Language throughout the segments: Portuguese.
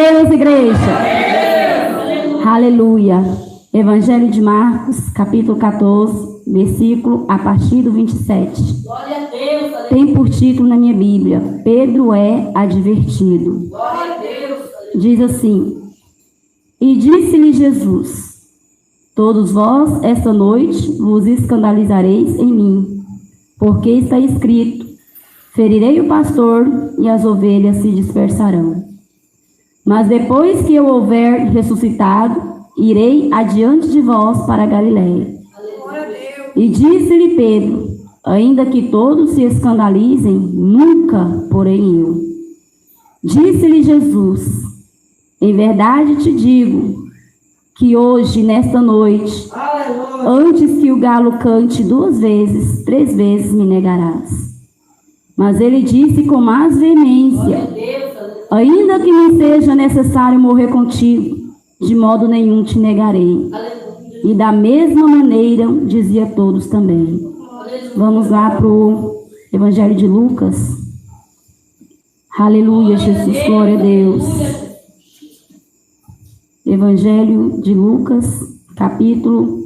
Deus, igreja. Aleluia. Evangelho de Marcos, capítulo 14, versículo a partir do 27. Glória a Deus. Tem por título na minha Bíblia: Pedro é advertido. Glória a Deus. Diz assim: E disse-lhe Jesus: Todos vós, esta noite, vos escandalizareis em mim, porque está escrito: Ferirei o pastor e as ovelhas se dispersarão. Mas depois que eu houver ressuscitado, irei adiante de vós para a Galiléia. E disse-lhe Pedro: Ainda que todos se escandalizem, nunca, porém eu. Disse-lhe Jesus: Em verdade te digo que hoje, nesta noite, antes que o galo cante 2 vezes, 3 vezes me negarás. Mas ele disse com mais veemência: Ainda que me seja necessário morrer contigo, de modo nenhum te negarei. E da mesma maneira dizia todos também. Vamos lá para o Evangelho de Lucas. Aleluia, Jesus, glória a Deus. Evangelho de Lucas, capítulo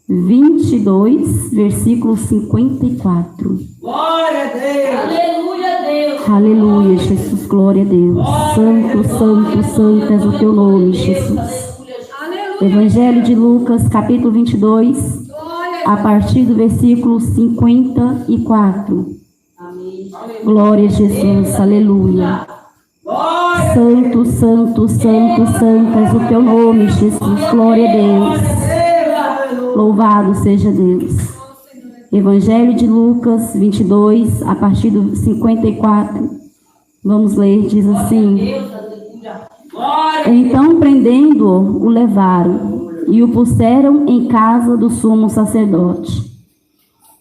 22, versículo 54. Glória a Deus. Aleluia a Deus. Aleluia, Jesus, glória a Deus. Santo, santo, santo és o teu nome, Jesus. Evangelho de Lucas, capítulo 22, a partir do versículo 54. Glória a Jesus, aleluia. Santo, santo, santo, santo és o teu nome, Jesus. Glória a Deus. Louvado seja Deus. Evangelho de Lucas 22, a partir do 54. Vamos ler, diz assim: Então, prendendo-o, o levaram e o puseram em casa do sumo sacerdote.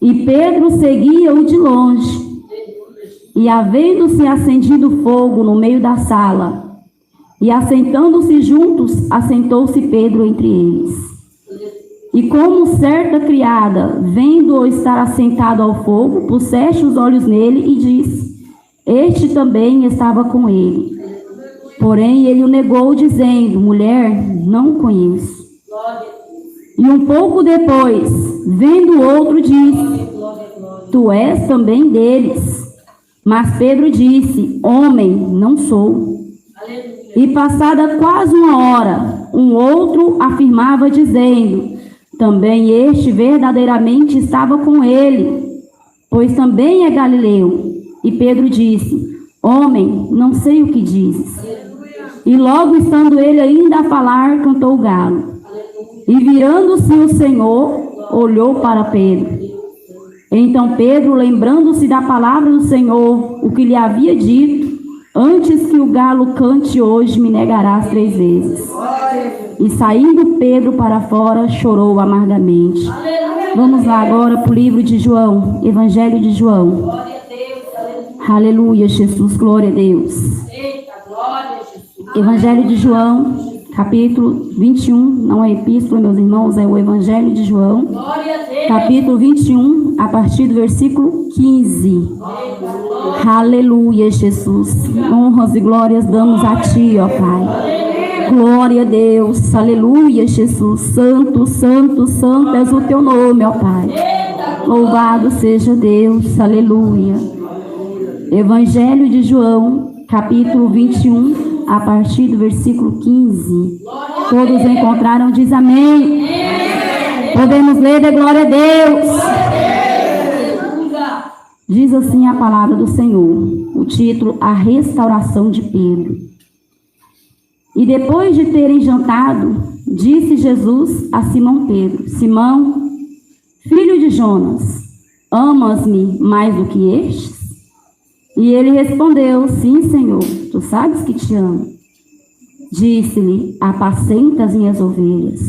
E Pedro seguia-o de longe. E havendo-se acendido fogo no meio da sala, e assentando-se juntos, assentou-se Pedro entre eles. E como certa criada, vendo-o estar assentado ao fogo, puseste os olhos nele e disse: Este também estava com ele. Porém ele o negou, dizendo: Mulher, não o conheço. E um pouco depois, vendo o outro, disse: Tu és também deles. Mas Pedro disse: Homem, não sou. E passada quase 1 hora, um outro afirmava, dizendo: Também este verdadeiramente estava com ele, pois também é galileu. E Pedro disse: Homem, não sei o que dizes. E logo estando ele ainda a falar, cantou o galo. E virando-se o Senhor, olhou para Pedro. Então Pedro, lembrando-se da palavra do Senhor, o que lhe havia dito: Antes que o galo cante hoje, me negarás 3 vezes. E saindo Pedro para fora, chorou amargamente. Vamos lá agora para o livro de João, Evangelho de João. Aleluia, Jesus, glória a Deus. Evangelho de João, capítulo 21, não é epístola, meus irmãos, é o Evangelho de João, capítulo 21, a partir do versículo 15. Aleluia, Jesus. Honras e glórias damos a Ti, ó Pai. Glória a Deus. Aleluia, Jesus. Santo, santo, santo és o Teu nome, ó Pai. Louvado seja Deus. Aleluia. Evangelho de João, capítulo 21, a partir do versículo 15. Todos encontraram, diz amém. Podemos ler de glória a Deus. Diz assim a palavra do Senhor, o título: A restauração de Pedro. E depois de terem jantado, disse Jesus a Simão Pedro: Simão, filho de Jonas, amas-me mais do que estes? E ele respondeu: Sim, Senhor, tu sabes que te amo. Disse-lhe: Apacenta as minhas ovelhas.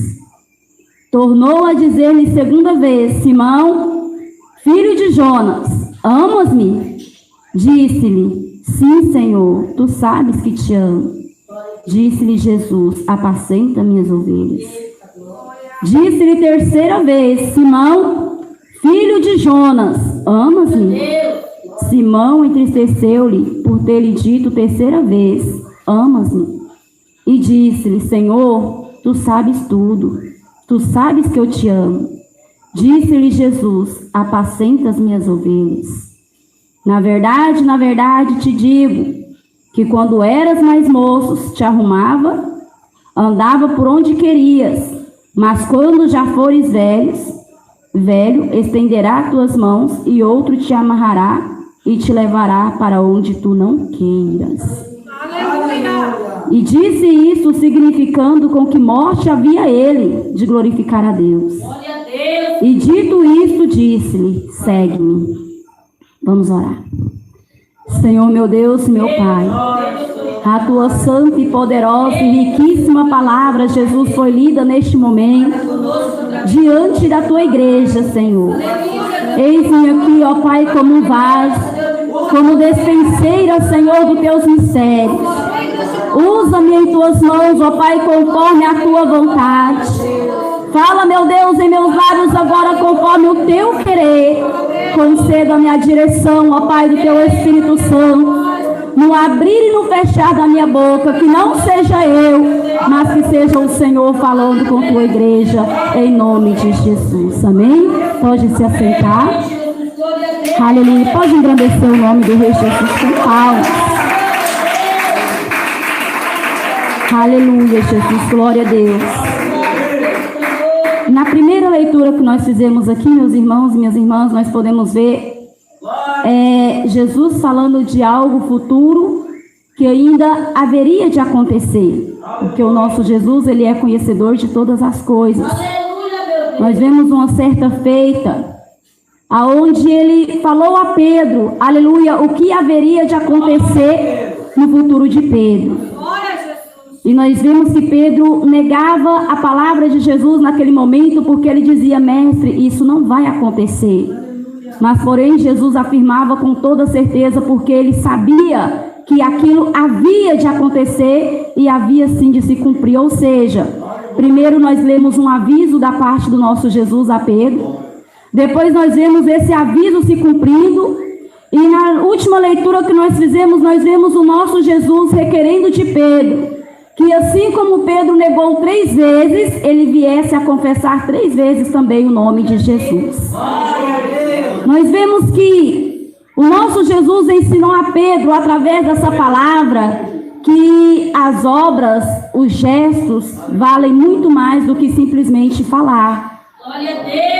Tornou a dizer-lhe 2ª vez: Simão, filho de Jonas, amas-me? Disse-lhe: Sim, Senhor, tu sabes que te amo. Disse-lhe Jesus: Apacenta minhas ovelhas. Disse-lhe 3ª vez: Simão, filho de Jonas, amas-me? Simão entristeceu-lhe por ter-lhe dito 3ª vez: amas-me? E disse-lhe: Senhor, tu sabes tudo, tu sabes que eu te amo. Disse-lhe Jesus: apacenta as minhas ovelhas. Na verdade te digo, que quando eras mais moço, te arrumava, andava por onde querias, mas quando já fores velho, estenderá tuas mãos e outro te amarrará e te levará para onde tu não queiras. E disse isso, significando com que morte havia ele de glorificar a Deus. E dito isto, disse-lhe: segue-me. Vamos orar. Senhor, meu Deus, meu Pai, a tua santa e poderosa e riquíssima palavra, Jesus, foi lida neste momento diante da tua igreja, Senhor. Eis-me aqui, ó Pai, como um vaso, como despenseira, Senhor, dos teus mistérios. Usa-me em tuas mãos, ó Pai, conforme a tua vontade. Fala, meu Deus, em meus lábios agora, conforme o teu querer. Conceda-me a direção, ó Pai, do teu Espírito Santo, no abrir e no fechar da minha boca, que não seja eu, mas que seja o Senhor falando com tua igreja, em nome de Jesus. Amém? Pode se assentar. Aleluia. Pode engrandecer o nome do Rei Jesus com palmas. Aleluia, Jesus. Glória a Deus. Na primeira leitura que nós fizemos aqui, meus irmãos e minhas irmãs, nós podemos ver Jesus falando de algo futuro que ainda haveria de acontecer. Porque o nosso Jesus, ele é conhecedor de todas as coisas. Nós vemos uma certa feita, aonde ele falou a Pedro, aleluia, o que haveria de acontecer no futuro de Pedro. E nós vemos que Pedro negava a palavra de Jesus naquele momento, porque ele dizia: mestre, isso não vai acontecer. Mas porém Jesus afirmava com toda certeza, porque ele sabia que aquilo havia de acontecer e havia sim de se cumprir. Ou seja, primeiro nós lemos um aviso da parte do nosso Jesus a Pedro, depois nós vemos esse aviso se cumprindo, e na última leitura que nós fizemos, nós vemos o nosso Jesus requerendo de Pedro que assim como Pedro negou 3 vezes, ele viesse a confessar 3 vezes também o nome de Jesus. Nós vemos que o nosso Jesus ensinou a Pedro, através dessa palavra, que as obras, os gestos, valem muito mais do que simplesmente falar.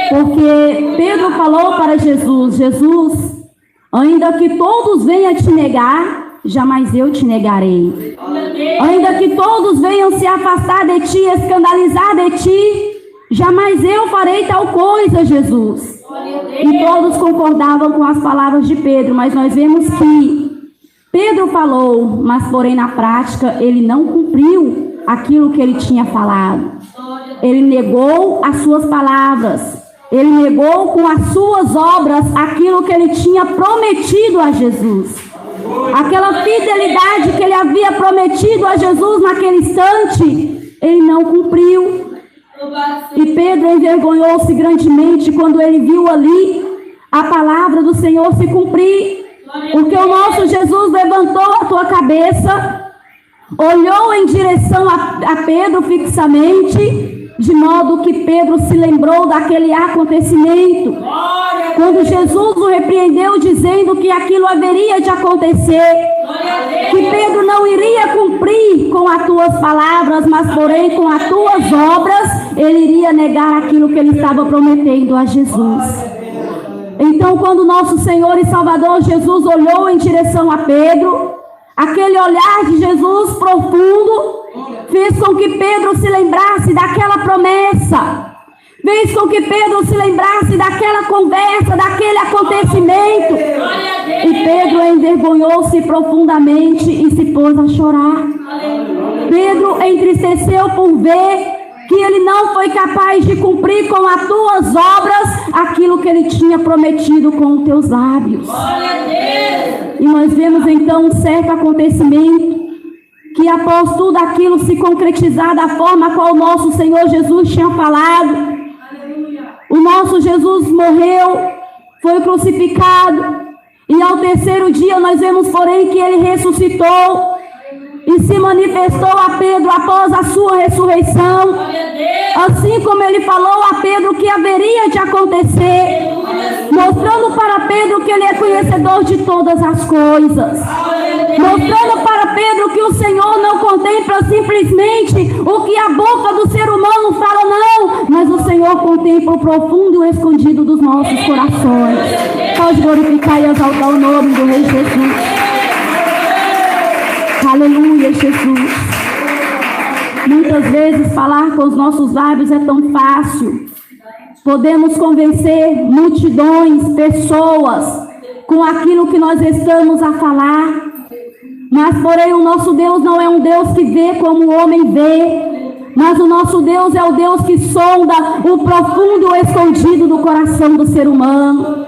Porque Pedro falou para Jesus: Jesus, ainda que todos venham te negar, jamais eu te negarei. Ainda que todos venham se afastar de ti, escandalizar de ti, jamais eu farei tal coisa, Jesus. E todos concordavam com as palavras de Pedro, mas nós vemos que Pedro falou, mas porém na prática ele não cumpriu aquilo que ele tinha falado. Ele negou as suas palavras, ele negou com as suas obras aquilo que ele tinha prometido a Jesus. Aquela fidelidade que ele havia prometido a Jesus naquele instante, ele não cumpriu. E Pedro envergonhou-se grandemente quando ele viu ali a palavra do Senhor se cumprir. Porque o nosso Jesus levantou a tua cabeça, olhou em direção a Pedro fixamente, de modo que Pedro se lembrou daquele acontecimento, quando Jesus o repreendeu dizendo que aquilo haveria de acontecer, que Pedro não iria cumprir com as tuas palavras, mas porém com as tuas obras, ele iria negar aquilo que ele estava prometendo a Jesus. Então, quando nosso Senhor e Salvador Jesus olhou em direção a Pedro, aquele olhar de Jesus profundo fez com que Pedro se lembrasse daquela promessa, fez com que Pedro se lembrasse daquela conversa, daquele acontecimento. E Pedro envergonhou-se profundamente e se pôs a chorar. Pedro entristeceu por ver que ele não foi capaz de cumprir com as tuas obras aquilo que ele tinha prometido com os teus lábios. E nós vemos então um certo acontecimento, que após tudo aquilo se concretizar da forma qual o nosso Senhor Jesus tinha falado, o nosso Jesus morreu, foi crucificado, e ao terceiro dia nós vemos porém que ele ressuscitou. E e se manifestou a Pedro após a sua ressurreição, assim como ele falou a Pedro que haveria de acontecer, mostrando para Pedro que ele é conhecedor de todas as coisas, mostrando para Pedro que o Senhor não contempla simplesmente o que a boca do ser humano fala, não, mas o Senhor contempla o profundo e o escondido dos nossos corações. Pode glorificar e exaltar o nome do Rei Jesus. Aleluia, Jesus. Muitas vezes falar com os nossos lábios é tão fácil. Podemos convencer multidões, pessoas, com aquilo que nós estamos a falar. Mas, porém, o nosso Deus não é um Deus que vê como o homem vê. Mas o nosso Deus é o Deus que sonda o profundo e o escondido do coração do ser humano.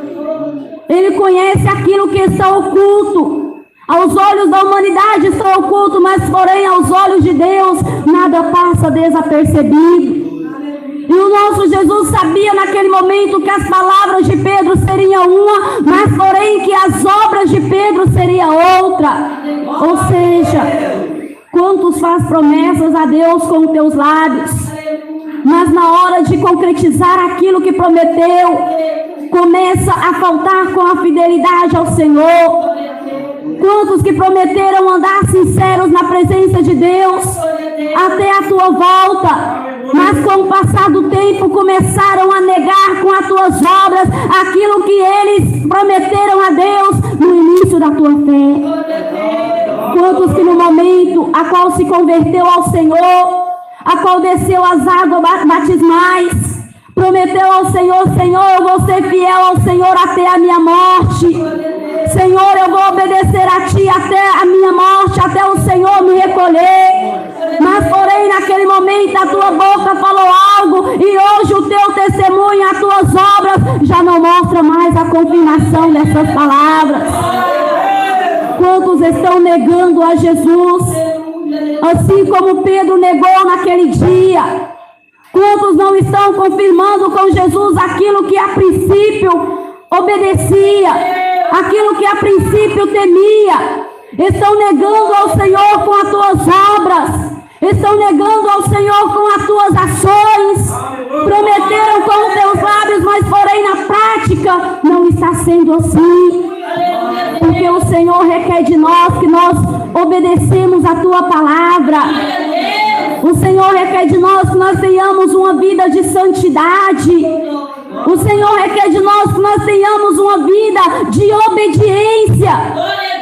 Ele conhece aquilo que está oculto. Aos olhos da humanidade está oculto, mas porém aos olhos de Deus nada passa desapercebido. E o nosso Jesus sabia naquele momento que as palavras de Pedro seriam uma, mas porém que as obras de Pedro seriam outra. Ou seja, quantos faz promessas a Deus com teus lábios, mas na hora de concretizar aquilo que prometeu, começa a faltar com a fidelidade ao Senhor. Quantos que prometeram andar sinceros na presença de Deus até a tua volta, mas com o passar do tempo começaram a negar com as tuas obras aquilo que eles prometeram a Deus no início da tua fé. Quantos que no momento a qual se converteu ao Senhor, a qual desceu as águas batismais, prometeu ao Senhor, Senhor, eu vou ser fiel ao Senhor até a minha morte. Senhor, eu vou obedecer a Ti até a minha morte, até o Senhor me recolher. Mas, porém, naquele momento a tua boca falou algo e hoje o teu testemunho, as tuas obras já não mostra mais a confirmação dessas palavras. Quantos estão negando a Jesus, assim como Pedro negou naquele dia? Quantos não estão confirmando com Jesus aquilo que a princípio obedecia, aquilo que a princípio temia? Estão negando ao Senhor com as tuas obras, estão negando ao Senhor com as tuas ações. Prometeram com os teus lábios, mas porém na prática não está sendo assim. Porque o Senhor requer de nós que nós obedecemos a tua palavra. O Senhor requer de nós que nós tenhamos uma vida de santidade. O Senhor requer de nós que nós tenhamos uma vida de obediência,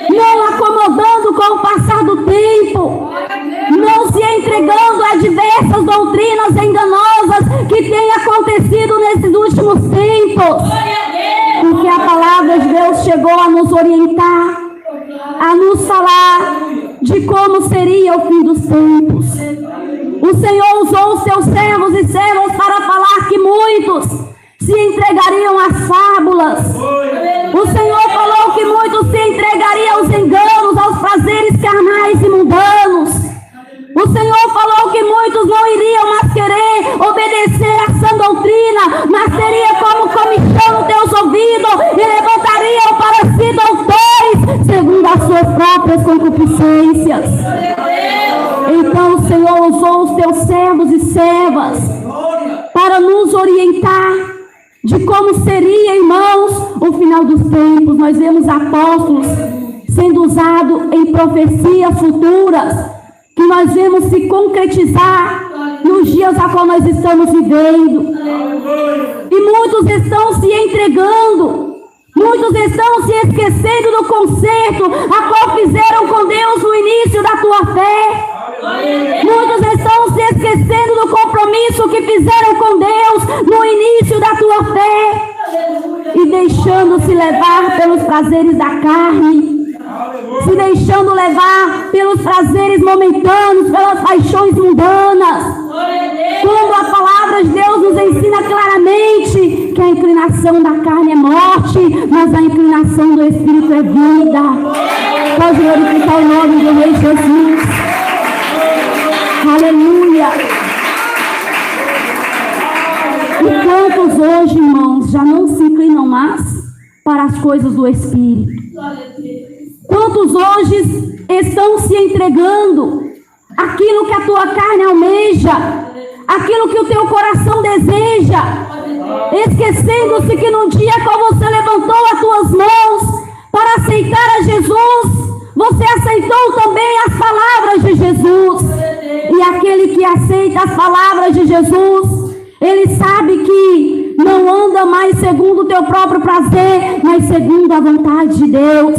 não acomodando com o passar do tempo, não se entregando a diversas doutrinas enganosas que têm acontecido nesses últimos tempos. Porque a palavra de Deus chegou a nos orientar, a nos falar de como seria o fim dos tempos. O Senhor usou os seus servos e servas para falar que muitos se entregariam às fábulas. O Senhor falou que muitos se entregariam aos enganos, aos prazeres carnais e mundanos. O Senhor falou que muitos não iriam mais querer obedecer a sã doutrina, mas seria como comichão nos teus ouvidos e levantariam para si doutores segundo as suas próprias concupiscências. Então o Senhor usou os teus servos e servas para nos orientar de como seria, irmãos, o final dos tempos. Nós vemos apóstolos sendo usados em profecias futuras, que nós vemos se concretizar nos dias a qual nós estamos vivendo. E muitos estão se entregando, muitos estão se esquecendo do concerto a qual fizeram com Deus no início da tua fé. Muitos estão se esquecendo do compromisso que fizeram com Deus no início da tua fé e deixando-se levar pelos prazeres da carne, se deixando levar pelos prazeres momentâneos, pelas paixões mundanas, quando a palavra de Deus nos ensina claramente que a inclinação da carne é morte, mas a inclinação do Espírito é vida. Pode glorificar o nome do Rei Jesus. Aleluia. E quantos hoje, irmãos, já não se inclinam mais para as coisas do Espírito? Quantos hoje estão se entregando àquilo que a tua carne almeja, aquilo que o teu coração deseja, esquecendo-se que no dia qual você levantou as tuas mãos para aceitar a Jesus, você aceitou também as palavras de Jesus. E aquele que aceita as palavras de Jesus, ele sabe que não anda mais segundo o teu próprio prazer, mas segundo a vontade de Deus.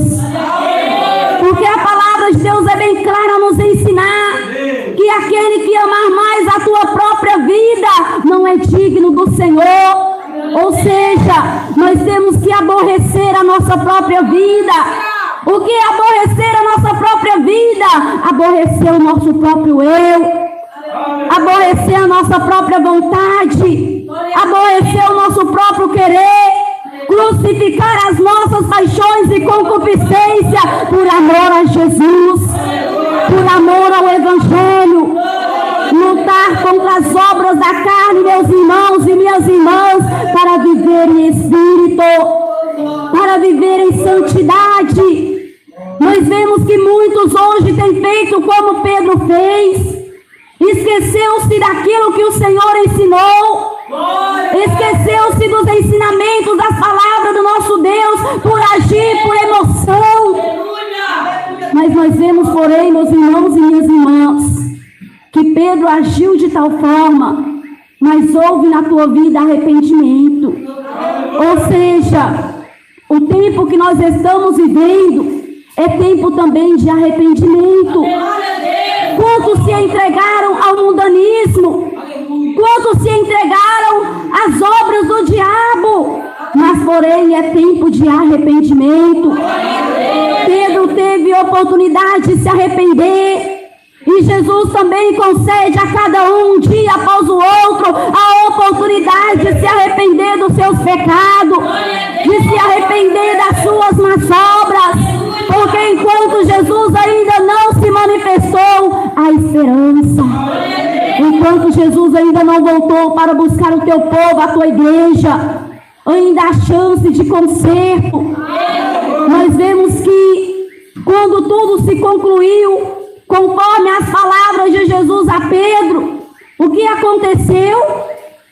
Porque a palavra de Deus é bem clara a nos ensinar que aquele que amar mais a tua própria vida não é digno do Senhor. Ou seja, nós temos que aborrecer a nossa própria vida. O que é aborrecer a nossa própria vida? Aborrecer o nosso próprio eu, aborrecer a nossa própria vontade, aborrecer o nosso próprio querer, crucificar as nossas paixões e concupiscência por amor a Jesus, por amor ao Evangelho. Lutar contra as obras da carne, meus irmãos e minhas irmãs, para viver em espírito, para viver em santidade. Nós vemos que muitos hoje têm feito como Pedro fez. Esqueceu-se daquilo que o Senhor ensinou. Esqueceu-se dos ensinamentos, das palavras do nosso Deus, por agir por emoção. Mas nós vemos, porém, meus irmãos e minhas irmãs, que Pedro agiu de tal forma, mas houve na tua vida arrependimento. Ou seja, o tempo que nós estamos vivendo é tempo também de arrependimento. Quantos se entregaram ao mundanismo? Quantos se entregaram às obras do diabo? Mas porém é tempo de arrependimento. Pedro teve oportunidade de se arrepender. E Jesus também concede a cada um dia após o outro a oportunidade de se arrepender dos seus pecados, de se arrepender das suas más obras. Porque enquanto Jesus ainda não se manifestou, há esperança. Enquanto Jesus ainda não voltou para buscar o teu povo, a tua igreja, ainda há chance de conserto. Nós vemos que quando tudo se concluiu, conforme as palavras de Jesus a Pedro, o que aconteceu?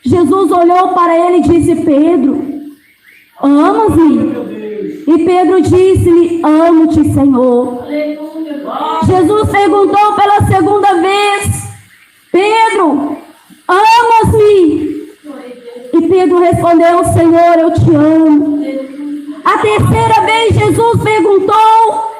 Jesus olhou para ele e disse: Pedro, amas-me? E Pedro disse-lhe: amo-te, Senhor. Jesus perguntou pela segunda vez: Pedro, amas-me? E Pedro respondeu: Senhor, eu te amo. A terceira vez Jesus perguntou,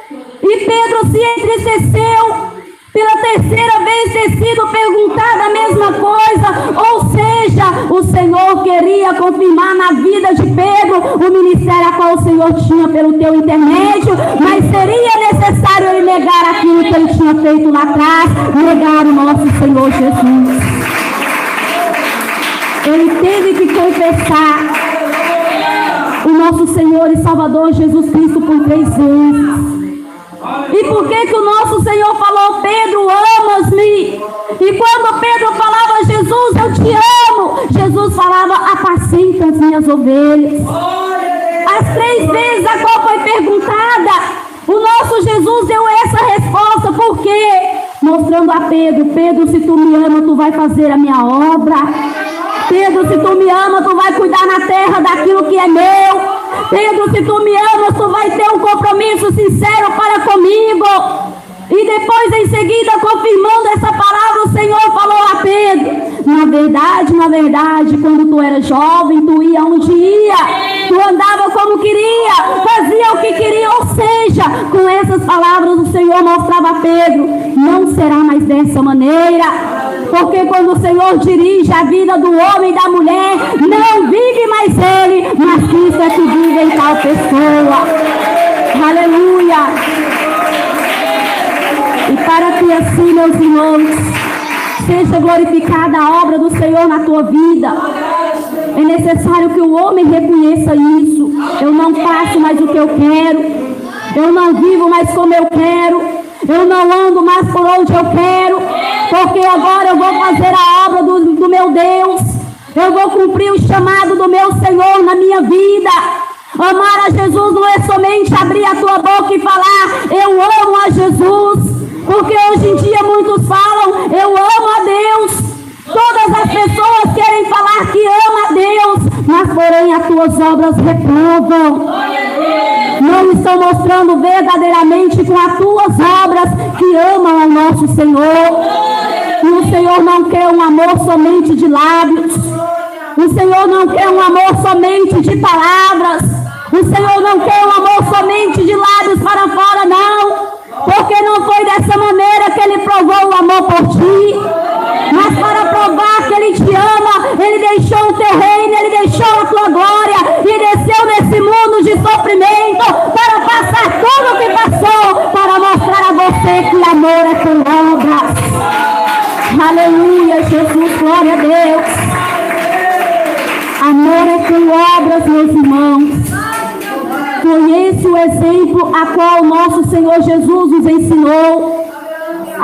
e Pedro se entristeceu pela terceira vez ter sido perguntada a mesma coisa. Ou seja, o Senhor queria confirmar na vida de Pedro o ministério a qual o Senhor tinha pelo teu intermédio, mas seria necessário ele negar aquilo que ele tinha feito lá atrás, negar o nosso Senhor Jesus. Ele teve que confessar o nosso Senhor e Salvador Jesus Cristo por 3 vezes. E por que o nosso Senhor falou: Pedro, amas-me? E quando Pedro falava: Jesus, eu te amo, Jesus falava: apacenta as minhas ovelhas. As 3 vezes a qual foi perguntada, o nosso Jesus deu essa resposta. Por quê? Mostrando a Pedro: Pedro, se tu me ama, tu vai fazer a minha obra. Pedro, se tu me ama, tu vai cuidar na terra daquilo que é meu. Pedro, se tu me amas, tu vai ter um compromisso sincero para comigo. E depois, em seguida, confirmando essa palavra, o Senhor falou a Pedro: na verdade, quando tu era jovem, tu ia onde ia, tu andava como queria, fazia o que queria. Ou seja, com essas palavras o Senhor mostrava a Pedro: não será mais dessa maneira. Porque quando o Senhor dirige a vida do homem e da mulher, não vive mais ele, mas Cristo é que vive em tal pessoa. Aleluia. E para que assim, meus irmãos, seja glorificada a obra do Senhor na tua vida, é necessário que o homem reconheça isso. Eu não faço mais o que eu quero, eu não vivo mais como eu quero, eu não ando mais por onde eu quero, porque agora eu vou fazer a obra do meu Deus, eu vou cumprir o chamado do meu Senhor na minha vida. Amar a Jesus não é somente abrir a tua boca e falar, eu amo a Jesus. Porque hoje em dia muitos falam, eu amo a Deus. Todas as pessoas querem falar que ama a Deus, mas porém as tuas obras reprovam. Não estão mostrando verdadeiramente com as tuas obras que amam ao nosso Senhor. E o Senhor não quer um amor somente de lábios. O Senhor não quer um amor somente de palavras. O Senhor não quer um amor somente de lábios para fora, não. Porque não foi dessa maneira que Ele provou o amor por ti. Mas para provar que Ele te ama, Ele deixou o teu reino, Ele deixou a tua glória e desceu nesse mundo de sofrimento para passar tudo o que passou, para mostrar a você que amor é por obras. Aleluia, Jesus, glória a Deus. Amor é por obras, meus irmãos. Foi esse o exemplo a qual o nosso Senhor Jesus nos ensinou.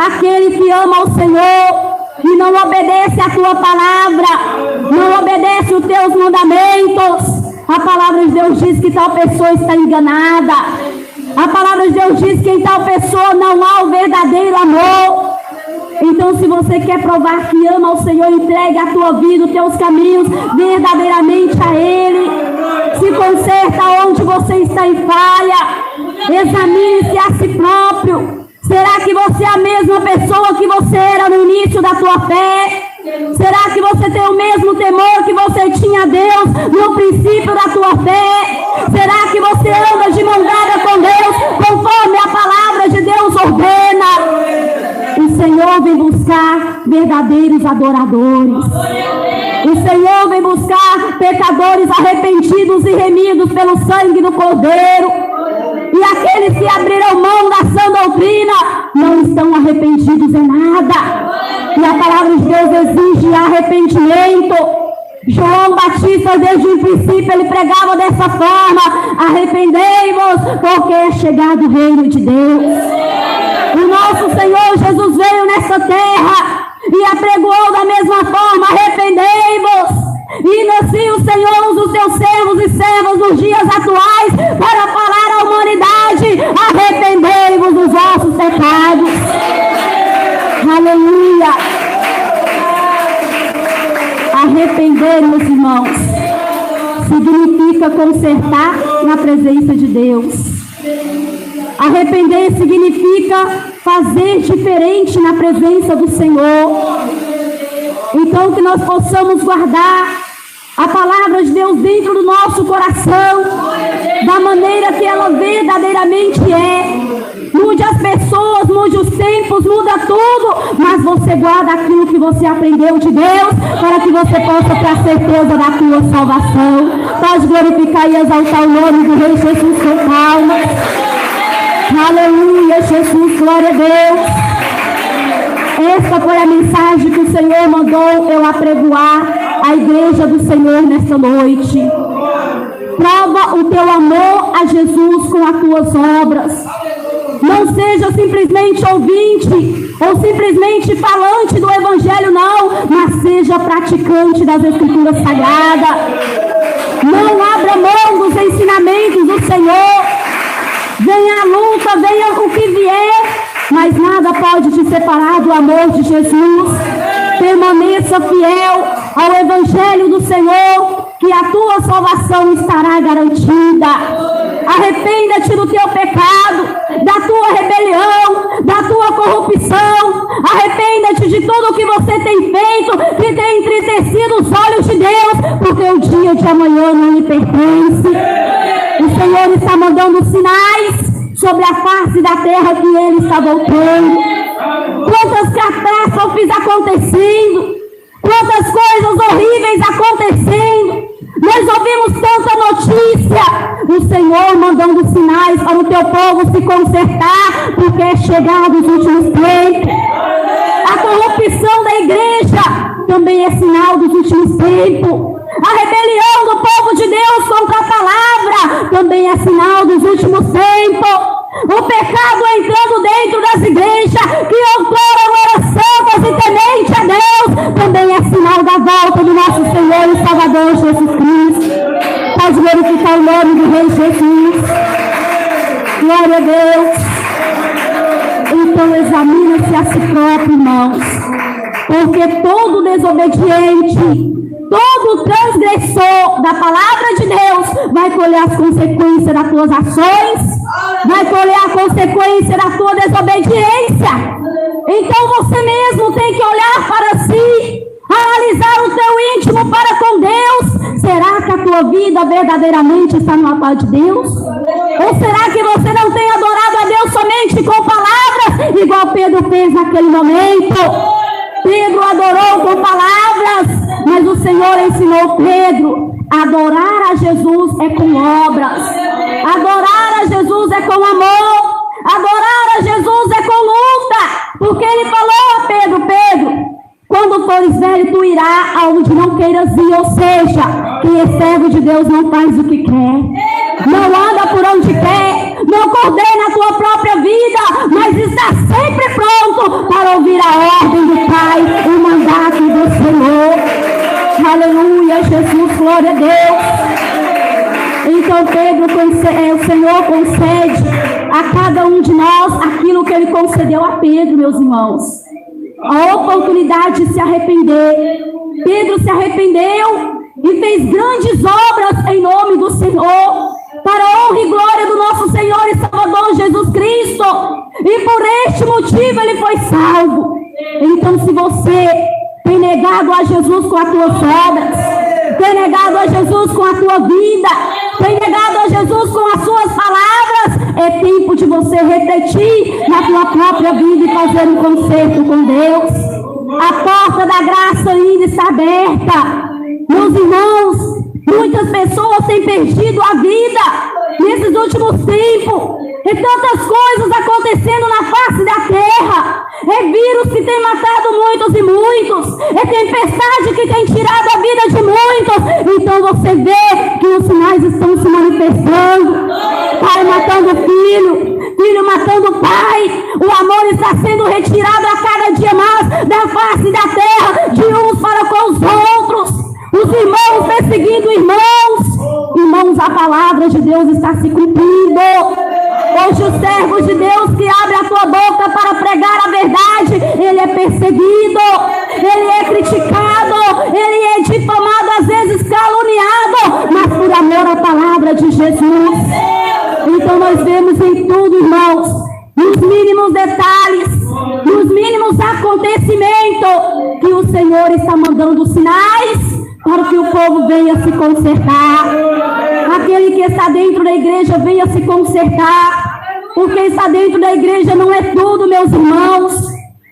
Aquele que ama o Senhor e não obedece a tua palavra, não obedece os teus mandamentos, a palavra de Deus diz que tal pessoa está enganada. A palavra de Deus diz que em tal pessoa não há o verdadeiro amor. Então, se você quer provar que ama o Senhor, entregue a tua vida, os teus caminhos verdadeiramente a Ele. Se conserta onde você está em falha. Examine-se a si próprio. Será que você é a mesma pessoa que você era no início da tua fé? Será que você tem o mesmo temor que você tinha a Deus no princípio da tua fé? Será que você anda de mão dada com Deus conforme a palavra de Deus ordena? O Senhor vem buscar verdadeiros adoradores. O Senhor vem buscar pecadores arrependidos e remidos pelo sangue do Cordeiro. E aqueles que abriram mão da sã doutrina não estão arrependidos em nada. E a palavra de Deus exige arrependimento. João Batista, desde o princípio, ele pregava dessa forma: arrependei-vos, porque é chegado o reino de Deus. O nosso Senhor Jesus veio nessa terra e apregoou da mesma forma: arrependei-vos. E assim o Senhor usa os seus servos e servas nos dias atuais para falar à humanidade: arrependei-vos dos vossos pecados. Aleluia. Arrepender, meus irmãos, significa consertar na presença de Deus. Arrepender significa fazer diferente na presença do Senhor. Então, que nós possamos guardar a palavra de Deus dentro do nosso coração, da maneira que ela verdadeiramente é. Mude as pessoas, mude os tempos, muda tudo, mas você guarda aquilo que você aprendeu de Deus, para que você possa ter a certeza da tua salvação. Pode glorificar e exaltar o nome do Rei Jesus com palmas. Aleluia, Jesus, glória a Deus. Esta foi a mensagem que o Senhor mandou eu apregoar à igreja do Senhor nesta noite. Prova o teu amor a Jesus com as tuas obras. Não seja simplesmente ouvinte ou simplesmente falante do Evangelho, não, mas seja praticante das Escrituras Sagradas. Não abra mão dos ensinamentos do Senhor. Venha a luta, venha o que vier, mas nada pode te separar do amor de Jesus. Permaneça fiel ao Evangelho do Senhor, que a tua salvação estará garantida. Arrependa-te do teu pecado, da tua rebelião, da tua corrupção. Arrependa-te de tudo o que você tem feito, que tem entristecido os olhos de Deus, porque o dia de amanhã não lhe pertence. O Senhor está mandando sinais sobre a face da terra que Ele está voltando. Quantas catástrofes acontecendo, quantas coisas horríveis acontecendo. Nós ouvimos tanta notícia. O Senhor mandando sinais para o teu povo se consertar, porque é chegado os últimos tempos. A corrupção da igreja também é sinal dos últimos tempos. A rebelião do povo de Deus contra a palavra também é sinal dos últimos tempos. O pecado entrando dentro das igrejas que outrora eram santas e tementes a Deus também é sinal da volta do nosso Senhor e Salvador Jesus Cristo. Pode glorificar o nome do Rei próprio, irmãos. Porque todo desobediente, todo transgressor da palavra de Deus vai colher as consequências das tuas ações, vai colher a consequência da tua desobediência. Então você mesmo tem que olhar para si, analisar o teu íntimo para com Deus. Será que a tua vida verdadeiramente está no altar de Deus? Ou será que você não tem adorado a Deus somente com palavras, igual Pedro fez naquele momento? Pedro adorou com palavras, mas o Senhor ensinou Pedro: adorar a Jesus é com obras, adorar a Jesus é com amor, adorar a Jesus é com luta. Porque ele falou a Pedro: Pedro, quando fores velho, tu irás aonde não queiras ir. Ou seja, quem é servo de Deus não faz o que quer, não anda por onde quer, não coordena a tua própria vida, mas está sempre pronto para ouvir a ordem do Pai, o mandato do Senhor. Aleluia, Jesus, glória a Deus. Então o Senhor concede a cada um de nós aquilo que Ele concedeu a Pedro, meus irmãos. A oportunidade de se arrepender. Pedro se arrependeu e fez grandes obras em nome do Senhor, para a honra e glória do nosso Senhor e Salvador Jesus Cristo. E por este motivo ele foi salvo. Então, se você tem negado a Jesus com as tuas obras, tem negado a Jesus com a tua vida, tem negado a Jesus com as suas palavras, é tempo de você refletir na tua própria vida e fazer um concerto com Deus. A porta da graça ainda está aberta. Meus irmãos, muitas pessoas têm perdido a vida nesses últimos tempos. E tantas coisas acontecendo na face da terra. É vírus que tem matado muitos e muitos. É tempestade que tem tirado a vida de muitos. Então você vê que os sinais estão se manifestando. Pai matando filho, filho matando pai. O amor está sendo retirado a cada dia mais da face da terra, de uns para com os outros. Os irmãos perseguindo irmãos. Irmãos, a palavra de Deus está se cumprindo. Hoje o servo de Deus que abre a tua boca para pregar a verdade, ele é perseguido, ele é criticado, ele é difamado, às vezes caluniado, mas por amor à palavra de Jesus. Então nós vemos em tudo, irmãos, nos mínimos detalhes, nos mínimos acontecimentos, que o Senhor está mandando sinais para que o povo venha se consertar. Aquele que está dentro da igreja venha se consertar. Porque estar dentro da igreja não é tudo, meus irmãos.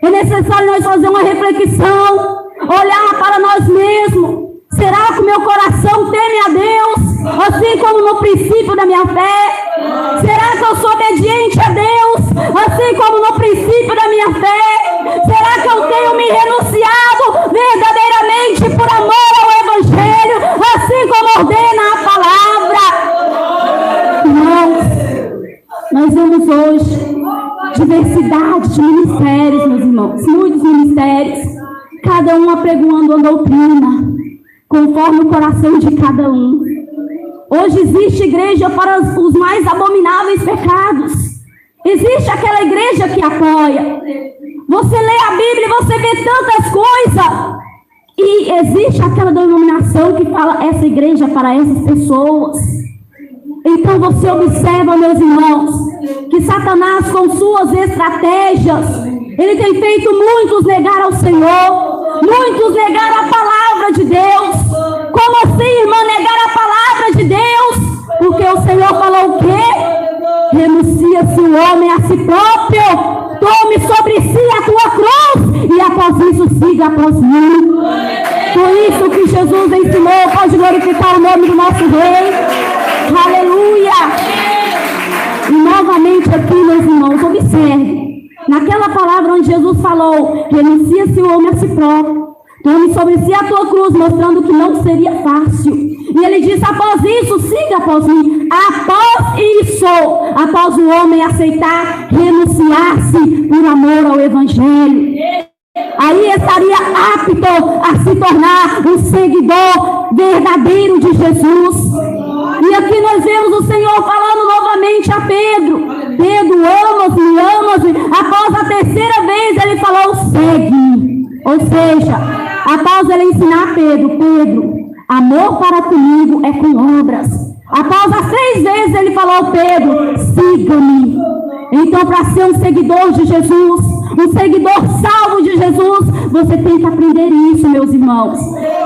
É necessário nós fazer uma reflexão, olhar para nós mesmos. Será que o meu coração teme a Deus, assim como no princípio da minha fé? Será que eu sou obediente a Deus, assim como no princípio da minha fé? Será que eu tenho me renunciado verdadeiramente por amor ao Evangelho, assim como ordena a palavra? Irmãos, nós vemos hoje diversidade de ministérios, meus irmãos, muitos ministérios, cada um apregoando a doutrina, conforme o coração de cada um. Hoje existe igreja para os mais abomináveis pecados. Existe aquela igreja que apoia. Você lê a Bíblia e você vê tantas coisas. E existe aquela denominação que fala essa igreja para essas pessoas. Então você observa, meus irmãos, que Satanás com suas estratégias, ele tem feito muitos negar ao Senhor, muitos negar a palavra de Deus. Como assim, irmã, negar a palavra de Deus? Porque o Senhor falou o quê? Renuncia-se o homem a si próprio, tome sobre si a tua cruz e após isso siga após mim. Por isso que Jesus ensinou, pode glorificar o nome do nosso Rei. Aleluia! E novamente aqui, meus irmãos, observe. Naquela palavra onde Jesus falou, renuncia-se o homem a si próprio, tome sobre si a tua cruz, mostrando que não seria fácil. E ele disse, após isso, siga após mim. Após isso, após o homem aceitar, renunciar-se por amor ao Evangelho, aí estaria apto a se tornar um seguidor verdadeiro de Jesus. E aqui nós vemos o Senhor falando novamente a Pedro. Pedro, ama-me. Após a terceira vez, ele falou, segue. Ou seja, após ele ensinar Pedro, amor para comigo é com obras. Após as 3 vezes, ele falou, Pedro, siga-me. Então, para ser um seguidor de Jesus, um seguidor salvo de Jesus, você tem que aprender isso, meus irmãos.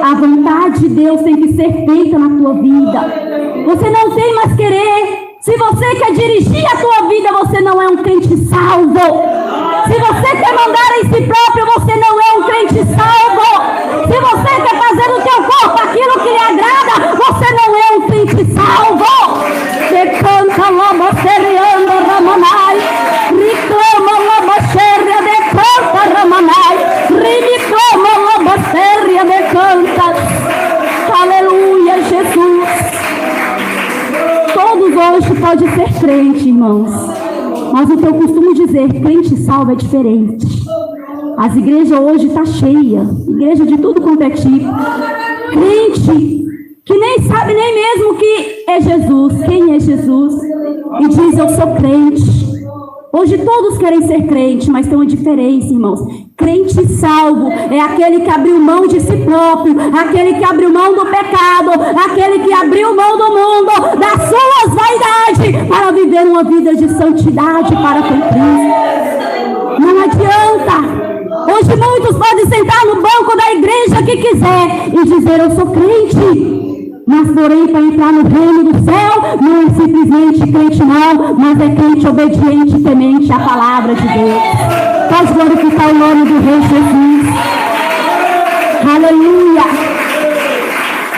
A vontade de Deus tem que ser feita na tua vida. Você não tem mais querer. Se você quer dirigir a tua vida, você não é um crente salvo. Se você quer mandar em si próprio, você não é um crente salvo. Se você quer fazer no teu corpo aquilo que lhe agrada, você não é um crente salvo. Decanta lama serianda ramanai, reclama lama séria decanta ramanai, reclama lama séria decanta. Aleluia, Jesus. Todos hoje podem ser crente, irmãos. Mas o que eu costumo dizer, crente salvo é diferente. As igrejas hoje estão cheias. Igreja de tudo quanto é tipo. Crente que nem sabe nem mesmo que é Jesus. Quem é Jesus? E diz, eu sou crente. Hoje todos querem ser crente, mas tem uma diferença, irmãos. Crente salvo é aquele que abriu mão de si próprio, aquele que abriu mão do pecado, aquele que abriu mão do mundo, das suas vaidades, para viver uma vida de santidade para com Cristo. Não adianta. Hoje muitos podem sentar no banco da igreja que quiser e dizer, eu sou crente. Mas, porém, para entrar no reino do céu, não é simplesmente crente não, mas é crente obediente e temente à palavra de Deus. Pode glorificar o nome do Rei Jesus. Aleluia.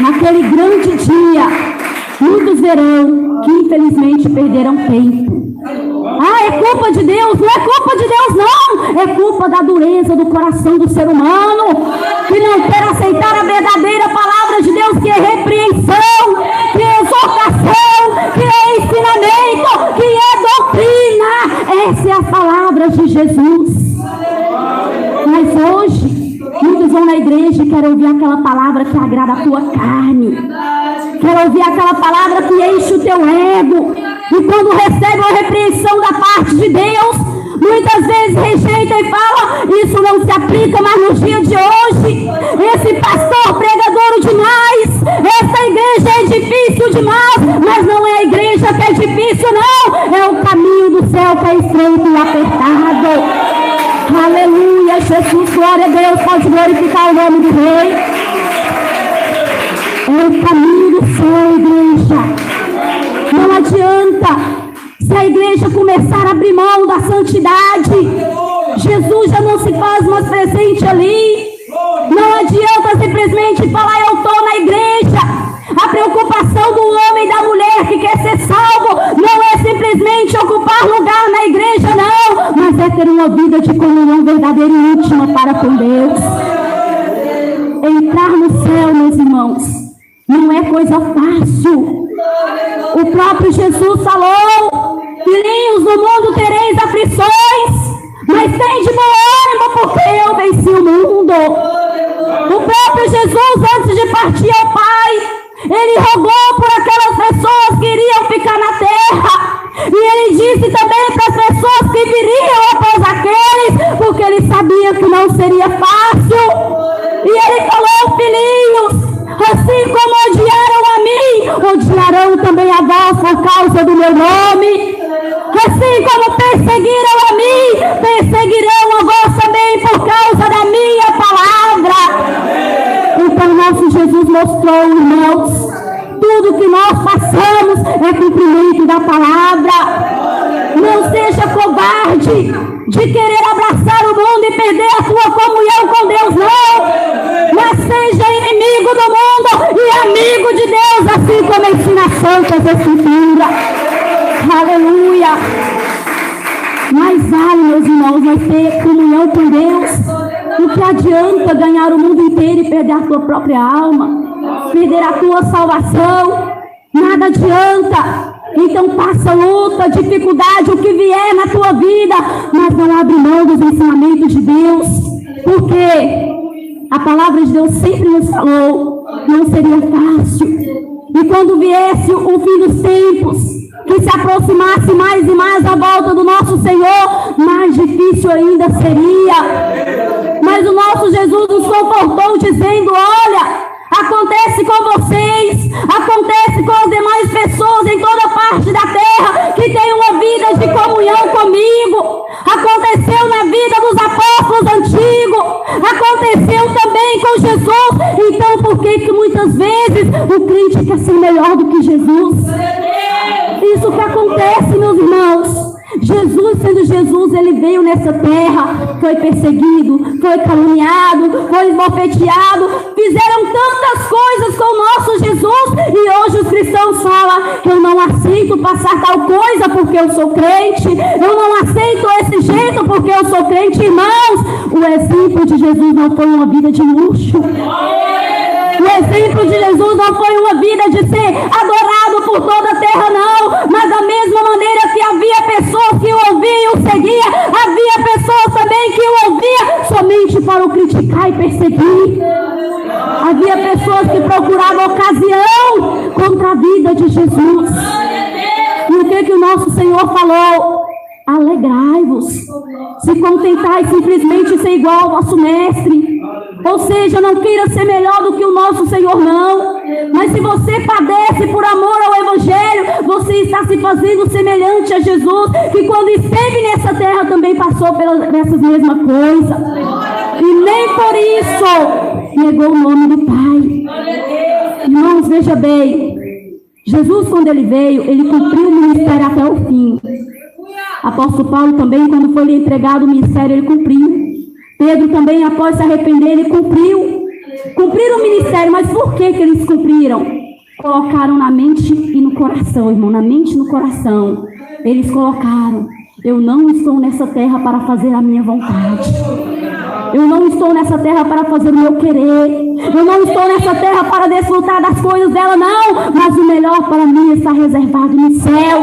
Naquele grande dia, muitos verão que infelizmente perderam tempo. Ah, é culpa de Deus? Não é culpa de Deus não. É culpa da dureza do coração do ser humano, que não quer aceitar a verdadeira palavra de Deus, que é repreensão, que é exortação, que é ensinamento, que é doutrina. Essa é a palavra de Jesus. Mas hoje muitos vão na igreja e querem ouvir aquela palavra que agrada a tua carne, querem ouvir aquela palavra que enche o teu ego. E quando recebe uma repreensão da parte de Deus, muitas vezes rejeita e fala, isso não se aplica mais nos dias de hoje. Esse pastor pregador demais, essa igreja é difícil demais. Mas não é a igreja que é difícil não, é o caminho do céu que é estreito e apertado. Aleluia, Jesus, glória a Deus. Pode glorificar o nome do Rei. É o caminho do céu, igreja. Não adianta. Se a igreja começar a abrir mão da santidade, Jesus já não se faz mais presente ali. Não adianta simplesmente falar, eu estou na igreja. A preocupação do homem e da mulher que quer ser salvo não é simplesmente ocupar lugar na igreja, não, mas é ter uma vida de comunhão verdadeira e íntima para com Deus. Entrar no céu, meus irmãos, não é coisa fácil. O próprio Jesus falou, filhinhos, no mundo tereis aflições, mas tem de bom ânimo, porque eu venci o mundo. O próprio Jesus, antes de partir ao Pai, ele rogou por aquelas pessoas que iriam ficar na terra. E ele disse também para as pessoas que viriam após aqueles, porque ele sabia que não seria fácil. E ele falou, filhinhos, assim como odiaram a mim, odiarão também a vós por causa do meu nome. Assim como perseguiram a mim, perseguirão a vós também por causa da minha palavra. Então nosso Jesus mostrou, irmãos, tudo que nós passamos é cumprimento da palavra. Não seja covarde de querer abraçar o mundo e perder a sua comunhão com Deus, não. Mas seja inimigo do mundo e amigo de Deus, assim como ensina a Santa Escritura. Aleluia. Mas vale, meus irmãos, vai ter comunhão com Deus. O que adianta ganhar o mundo inteiro e perder a tua própria alma? Perder a tua salvação? Nada adianta. Então passa luta, dificuldade, o que vier na tua vida, mas não abre mão dos ensinamentos de Deus. Porque a palavra de Deus sempre nos falou, não seria fácil. E quando viesse o fim dos tempos, que se aproximasse mais e mais a volta do nosso Senhor, mais difícil ainda seria. Mas o nosso Jesus nos confortou dizendo: olha, acontece com vocês, acontece com as demais pessoas em toda parte da terra que tem uma vida de comunhão comigo. Aconteceu na vida dos apóstolos antigos, aconteceu também com Jesus. Então por que muitas vezes o crente quer ser melhor do que Jesus? Isso que acontece, meus irmãos. Jesus, sendo Jesus, ele veio nessa terra, foi perseguido, foi caluniado, foi esbofeteado, fizeram tantas coisas com o nosso Jesus, e hoje os cristãos falam: eu não aceito passar tal coisa porque eu sou crente, eu não aceito esse jeito porque eu sou crente. Irmãos, o exemplo de Jesus não foi uma vida de luxo. O exemplo de Jesus não foi uma vida de ser adorado por toda a terra, não. Mas da mesma maneira que havia pessoas que o ouviam e o seguiam, havia pessoas também que o ouviam somente para o criticar e perseguir. Havia pessoas que procuravam ocasião contra a vida de Jesus. E o que o nosso Senhor falou? Alegrai-vos, se contentai simplesmente ser igual ao vosso mestre. Ou seja, não queira ser melhor do que o nosso Senhor, não. Mas se você padece por amor ao Evangelho, você está se fazendo semelhante a Jesus, que quando esteve nessa terra também passou nessas mesmas coisas. E nem por isso negou o nome do Pai. Irmãos, veja bem, Jesus, quando ele veio, ele cumpriu o ministério até o fim. Apóstolo Paulo também, quando foi lhe entregado o ministério, ele cumpriu. Pedro também, após se arrepender, ele cumpriu. Cumpriram o ministério, mas por que eles cumpriram? Colocaram na mente e no coração, irmão, na mente e no coração. Eles colocaram: eu não estou nessa terra para fazer a minha vontade. Eu não estou nessa terra para fazer o meu querer. Eu não estou nessa terra para desfrutar das coisas dela, não. Mas o melhor para mim está reservado no céu.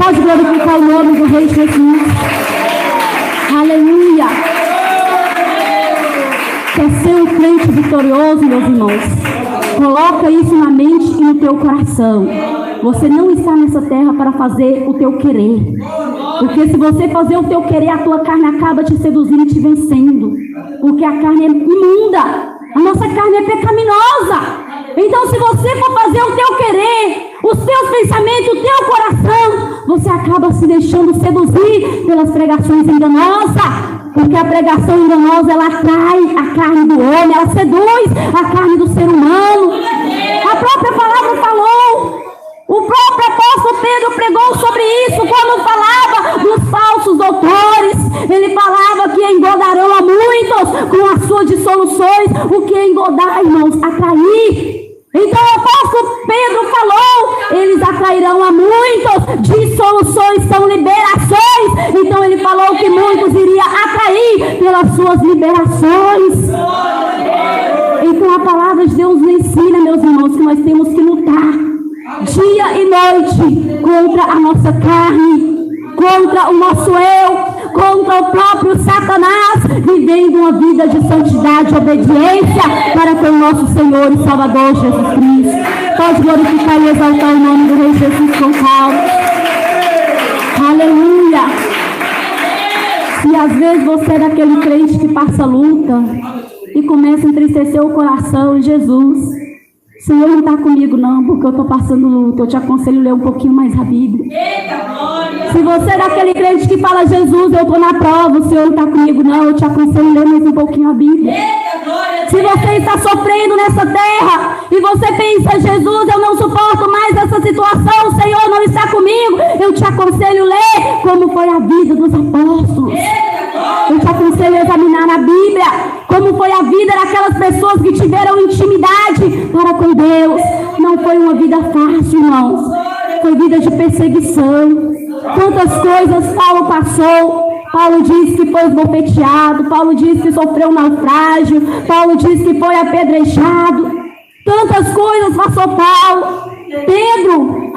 Pode glorificar o nome do Rei Jesus. Aleluia. Quer ser um crente vitorioso, meus irmãos? Coloca isso na mente e no teu coração. Você não está nessa terra para fazer o teu querer. Porque se você fazer o teu querer, a tua carne acaba te seduzindo e te vencendo. Porque a carne é imunda. A nossa carne é pecaminosa. Então, se você for fazer o teu querer, os teus pensamentos, o teu coração, você acaba se deixando seduzir pelas pregações enganosas. Porque a pregação enganosa, ela atrai a carne do homem, ela seduz a carne do ser humano. A própria palavra falou. O próprio apóstolo Pedro pregou sobre isso quando falava dos falsos doutores. Ele falava que engodarão a muitos com as suas dissoluções. O que é engodar, irmãos? Atrair. Então o apóstolo Pedro falou: eles atrairão a muitos. Dissoluções são liberações. Então ele falou que muitos iriam atrair pelas suas liberações. Então a palavra de Deus nos ensina, meus irmãos, que nós temos que lutar dia e noite contra a nossa carne, contra o nosso eu, contra o próprio Satanás, vivendo uma vida de santidade e obediência para com o nosso Senhor e Salvador Jesus Cristo. Pode glorificar e exaltar o nome do Rei Jesus com calma. Aleluia. Se às vezes você é daquele crente que passa luta e começa a entristecer o coração, Jesus, o Senhor não está comigo não, porque eu estou passando luta. Eu te aconselho a ler um pouquinho mais a Bíblia. Se você é daquele crente que fala: Jesus, eu estou na prova, o Senhor não está comigo não, eu te aconselho a ler mais um pouquinho a Bíblia. Se você está sofrendo nessa terra e você pensa: Jesus, eu não suporto mais essa situação, o Senhor não está comigo, eu te aconselho a ler como foi a vida dos apóstolos. Eu te aconselho a examinar na Bíblia como foi a vida daquelas pessoas que tiveram intimidade para com Deus. Não foi uma vida fácil, irmãos. Foi vida de perseguição. Quantas coisas Paulo passou. Paulo diz que foi esbofeteado. Paulo diz que sofreu um naufrágio. Paulo diz que foi apedrejado. Tantas coisas passou Paulo. Pedro,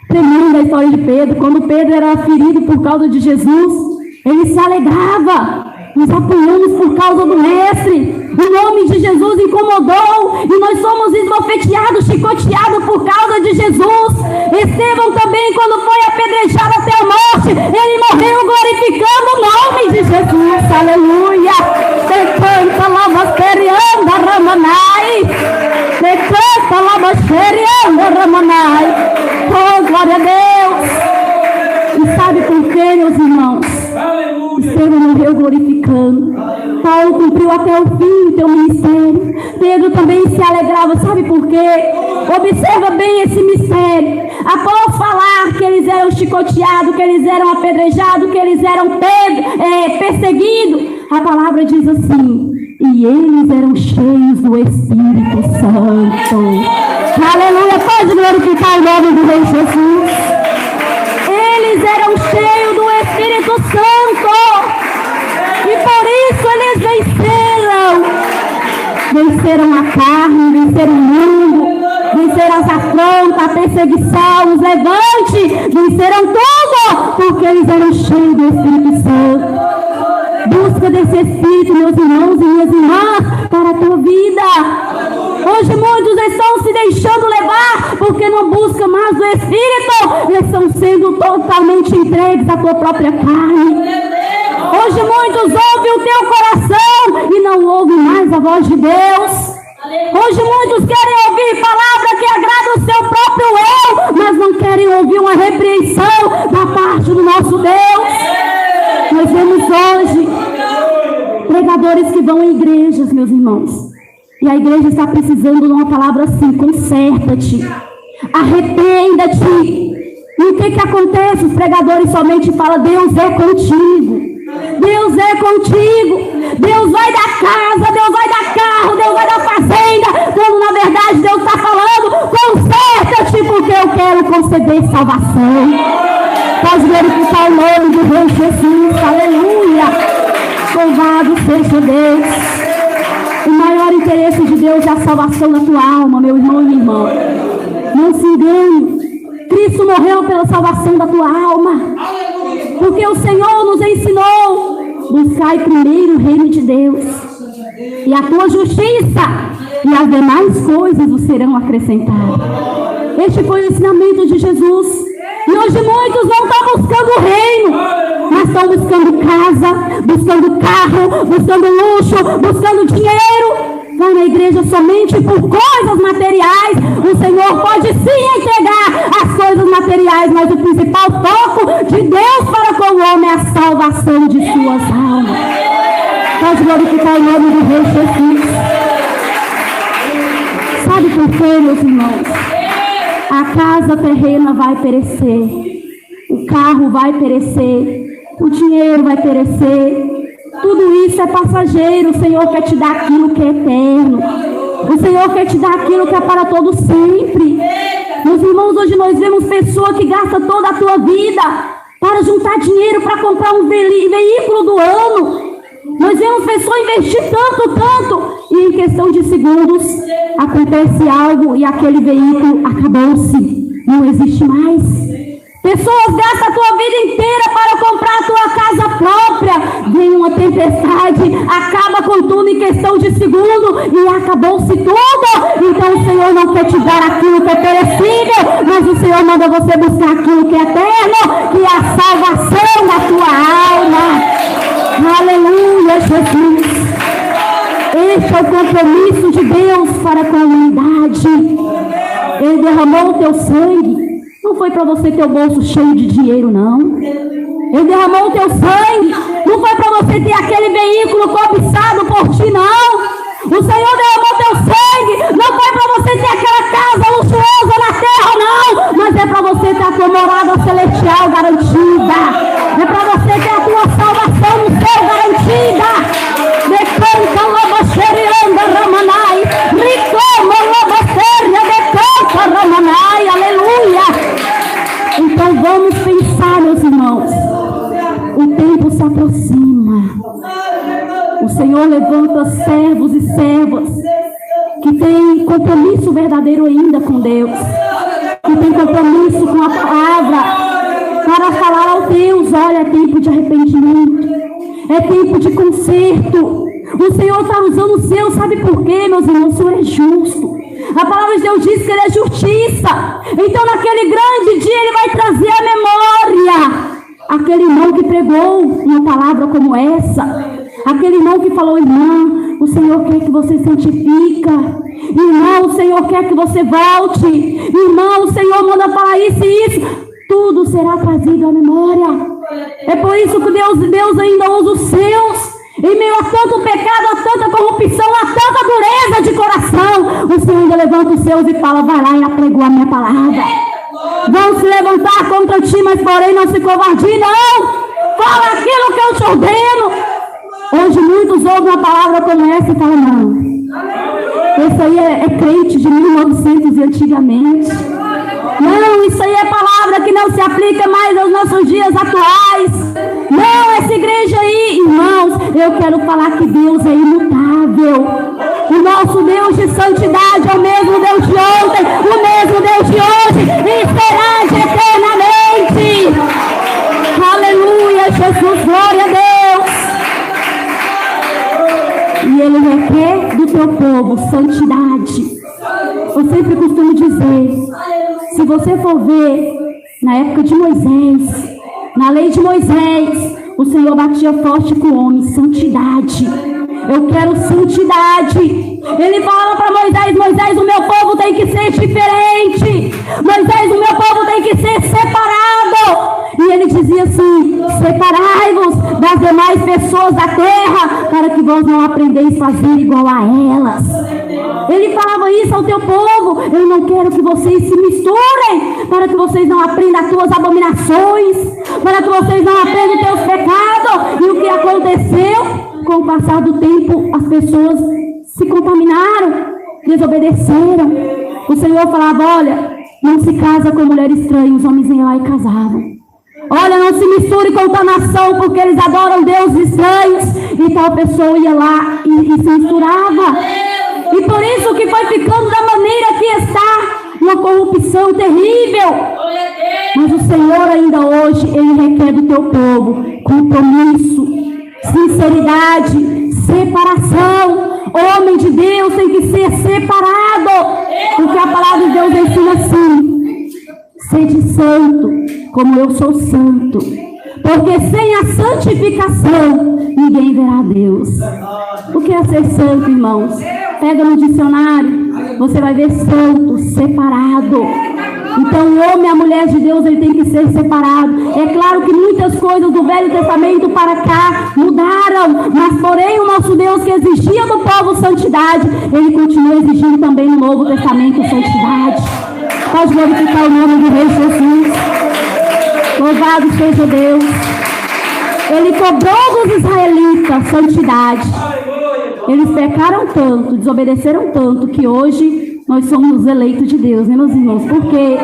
tremenda a história de Pedro. Quando Pedro era ferido por causa de Jesus, ele se alegrava. Nós apoiamos por causa do Mestre. O nome de Jesus, enquanto incomodou e nós somos esbofeteados, chicoteados por causa de Jesus. Estevão também, quando foi apedrejado até a morte, ele morreu glorificando o nome de Jesus. Aleluia. Decanta lavasterianda ramanai. Decanta lavasterianda ramanai. Oh, glória a Deus. E sabe por quê, meus irmãos? Estevão morreu glorificando. Paulo cumpriu até o fim o teu ministério. Pedro também se alegrava. Sabe por quê? Observa bem esse mistério. Após falar que eles eram chicoteados, que eles eram apedrejados, que eles eram perseguidos, a palavra diz assim: e eles eram cheios do Espírito Santo. Aleluia. Pode glorificar o nome do Rei Jesus. Eles eram cheios do Espírito Santo. E por isso eles venceram a carne, venceram o mundo, venceram as afrontas, a perseguição, os levantes, venceram tudo, porque eles eram cheios do Espírito Santo. Busca desse Espírito, meus irmãos e minhas irmãs, para a tua vida. Hoje muitos estão se deixando levar porque não buscam mais o Espírito, eles estão sendo totalmente entregues à tua própria carne. Hoje muitos ouvem o teu coração e não ouvem mais a voz de Deus. Hoje muitos querem ouvir palavra que agrada o seu próprio eu, mas não querem ouvir uma repreensão da parte do nosso Deus. Nós vemos hoje pregadores que vão em igrejas, meus irmãos, e a igreja está precisando de uma palavra assim: conserta-te, arrependa-te. E o que acontece? Os pregadores somente falam: Deus é contigo. Deus é contigo. Deus vai dar casa, Deus vai dar carro, Deus vai dar fazenda. Quando na verdade Deus está falando: conserta-te, porque eu quero conceder salvação. Pode glorificar o nome do Rei Jesus. Aleluia. Louvado seja Deus. O maior interesse de Deus é a salvação da tua alma, meu irmão e minha irmã. Não se engane. Cristo morreu pela salvação da tua alma. Porque o Senhor nos ensinou: buscai primeiro o reino de Deus e a tua justiça, e as demais coisas vos serão acrescentadas. Este foi o ensinamento de Jesus. E hoje muitos não estão buscando o reino, mas estão buscando casa, buscando carro, buscando luxo, buscando dinheiro. Vai na igreja somente por coisas materiais. O Senhor pode sim entregar as coisas materiais, mas o principal foco de Deus para com o homem é a salvação de suas almas. Pode glorificar o nome do Rei Jesus. Sabe por quê, meus irmãos? A casa terrena vai perecer, o carro vai perecer, o dinheiro vai perecer. Tudo isso é passageiro. O Senhor quer te dar aquilo que é eterno. O Senhor quer te dar aquilo que é para todo sempre. Meus irmãos, hoje nós vemos pessoas que gastam toda a tua vida para juntar dinheiro para comprar um veículo do ano. Nós vemos pessoas investir tanto, e em questão de segundos acontece algo e aquele veículo acabou-se, não existe mais. Pessoas gastam a tua vida inteira para comprar a tua casa própria. Vem uma tempestade, acaba com tudo em questão de segundo e acabou-se tudo. Então o Senhor não quer te dar aquilo que é perecível, mas o Senhor manda você buscar aquilo que é eterno, que é a salvação da tua alma. Aleluia, Jesus. Este é o compromisso de Deus para com a humanidade. Ele derramou o teu sangue. Não foi para você ter o bolso cheio de dinheiro, não. Ele derramou o teu sangue. Não foi para você ter aquele veículo cobiçado por ti, não. O Senhor derramou o teu sangue. Não foi para você ter aquela casa luxuosa na terra, não. Mas é para você ter a tua morada celestial garantida. É para você ter a tua salvação no céu garantida. Decanta loboxerianda ramanai. Ricoma loboxeria decanta ramanai. Aleluia. Então vamos pensar, meus irmãos. O tempo se aproxima. O Senhor levanta servos e servas que têm compromisso verdadeiro ainda com Deus, que têm compromisso com a palavra, para falar ao Deus: olha, é tempo de arrependimento, é tempo de conserto. O Senhor está usando os seus, sabe por quê, meus irmãos? O Senhor é justo. A palavra de Deus diz que Ele é justiça. Então naquele grande dia Ele vai trazer à memória aquele irmão que pregou uma palavra como essa. Aquele irmão que falou: irmã, o Senhor quer que você santifica. Irmão, o Senhor quer que você volte. Irmão, o Senhor manda falar isso e isso. Tudo será trazido à memória. É por isso que Deus ainda usa os seus. Em meio a tanto pecado, a tanta corrupção, a tanta dureza de coração, o Senhor ainda levanta os seus e fala: vai lá e apregou a minha palavra. Vão se levantar contra ti, mas porém não se covardie, não. Fala aquilo que eu te ordeno. Hoje muitos ouvem uma palavra como essa e falam: não, esse aí é crente de 1900 e antigamente. Não, isso aí é palavra que não se aplica mais aos nossos dias atuais. Não, essa igreja aí, irmãos, eu quero falar que Deus é imutável. O nosso Deus de santidade é o mesmo Deus de ontem, o mesmo Deus de hoje e será de eternamente. Aleluia, Jesus, glória a Deus. E Ele requer do teu povo santidade. Eu sempre costumo dizer, se você for ver na época de Moisés, na lei de Moisés, o Senhor batia forte com o homem: santidade. Eu quero santidade. Ele falava para Moisés: Moisés, o meu povo tem que ser diferente. Moisés, o meu povo tem que ser separado. E ele dizia assim: separai-vos das demais pessoas da terra, para que vós não aprendeis a fazer igual a elas. Ele falava isso ao teu povo: eu não quero que vocês se misturem, para que vocês não aprendam as tuas abominações, para que vocês não aprendam os teus pecados. E o que aconteceu? Com o passar do tempo, as pessoas se contaminaram, desobedeceram. O Senhor falava: olha, não se casa com mulher estranha. Os homens iam lá e casavam. Olha, não se misture com tal nação, porque eles adoram deuses estranhos. E tal pessoa ia lá e se misturava. E por isso que foi ficando da maneira que está, uma corrupção terrível. Mas o Senhor ainda hoje, Ele requer do teu povo compromisso, sinceridade, separação. Homem de Deus tem que ser separado, porque a palavra de Deus ensina assim: sede santo, como eu sou santo. Porque sem a santificação ninguém verá Deus. O que é ser santo, irmãos? Pega no dicionário, você vai ver santo, separado. Então o homem e a mulher de Deus, ele tem que ser separado. É claro que muitas coisas do Velho Testamento para cá mudaram, mas porém o nosso Deus, que exigia do povo santidade, Ele continua exigindo também no Novo Testamento santidade. Pode glorificar o nome do Rei Jesus. Louvado seja Deus. Ele cobrou dos israelitas santidade. Eles pecaram tanto, desobedeceram tanto, que hoje nós somos eleitos de Deus, né, meus irmãos? Por quê?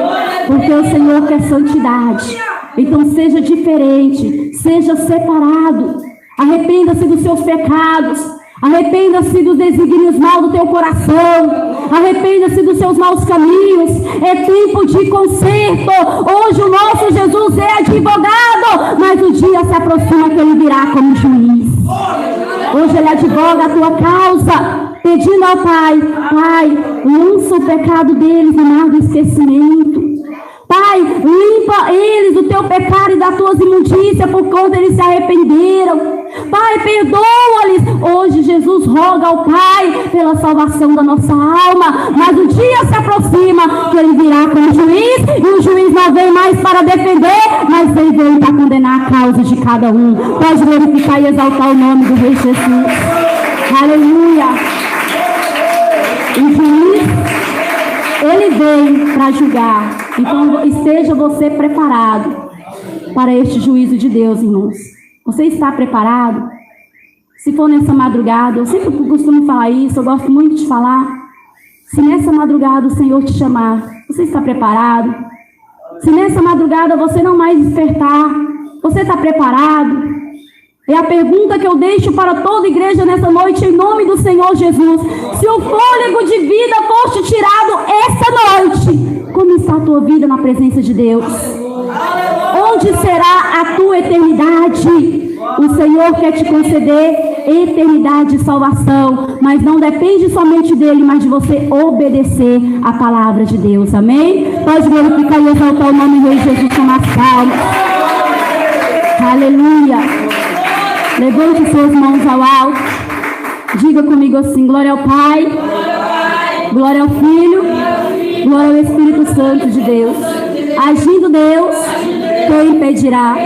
Porque o Senhor quer santidade. Então seja diferente, seja separado. Arrependa-se dos seus pecados. Arrependa-se dos desígnios maus do teu coração. Arrependa-se dos seus maus caminhos. É tempo de conserto. Hoje o nosso Jesus é advogado, mas o dia se aproxima que Ele virá como juiz. Hoje Ele advoga a tua causa, pedindo ao Pai: Pai, lança o pecado deles no mar do esquecimento. Pai, limpa eles do teu pecado e das tuas imundícias, por conta eles se arrependeram. Pai, perdoa-lhes. Hoje Jesus roga ao Pai pela salvação da nossa alma, mas o dia se aproxima que Ele virá como juiz, e o juiz não vem mais para defender, mas Ele vem para condenar a causa de cada um. Pode glorificar e exaltar o nome do Rei Jesus. Aleluia. O juiz, Ele vem para julgar. Então esteja você preparado para este juízo de Deus, irmãos. Você está preparado? Se for nessa madrugada, eu sempre costumo falar isso, eu gosto muito de falar. Se nessa madrugada o Senhor te chamar, você está preparado? Se nessa madrugada você não mais despertar, você está preparado? É a pergunta que eu deixo para toda a igreja nessa noite, em nome do Senhor Jesus. Se o fôlego de vida fosse tirado essa noite, como está a tua vida na presença de Deus? Onde será a tua eternidade? O Senhor quer te conceder eternidade de salvação, mas não depende somente dele, mas de você obedecer a palavra de Deus, amém? Pode glorificar e exaltar o nome do Rei Jesus com as palmas. Aleluia. Levante suas mãos ao alto, diga comigo assim: glória ao Pai, glória ao Filho, glória ao Espírito Santo de Deus. Agindo Deus, quem impedirá?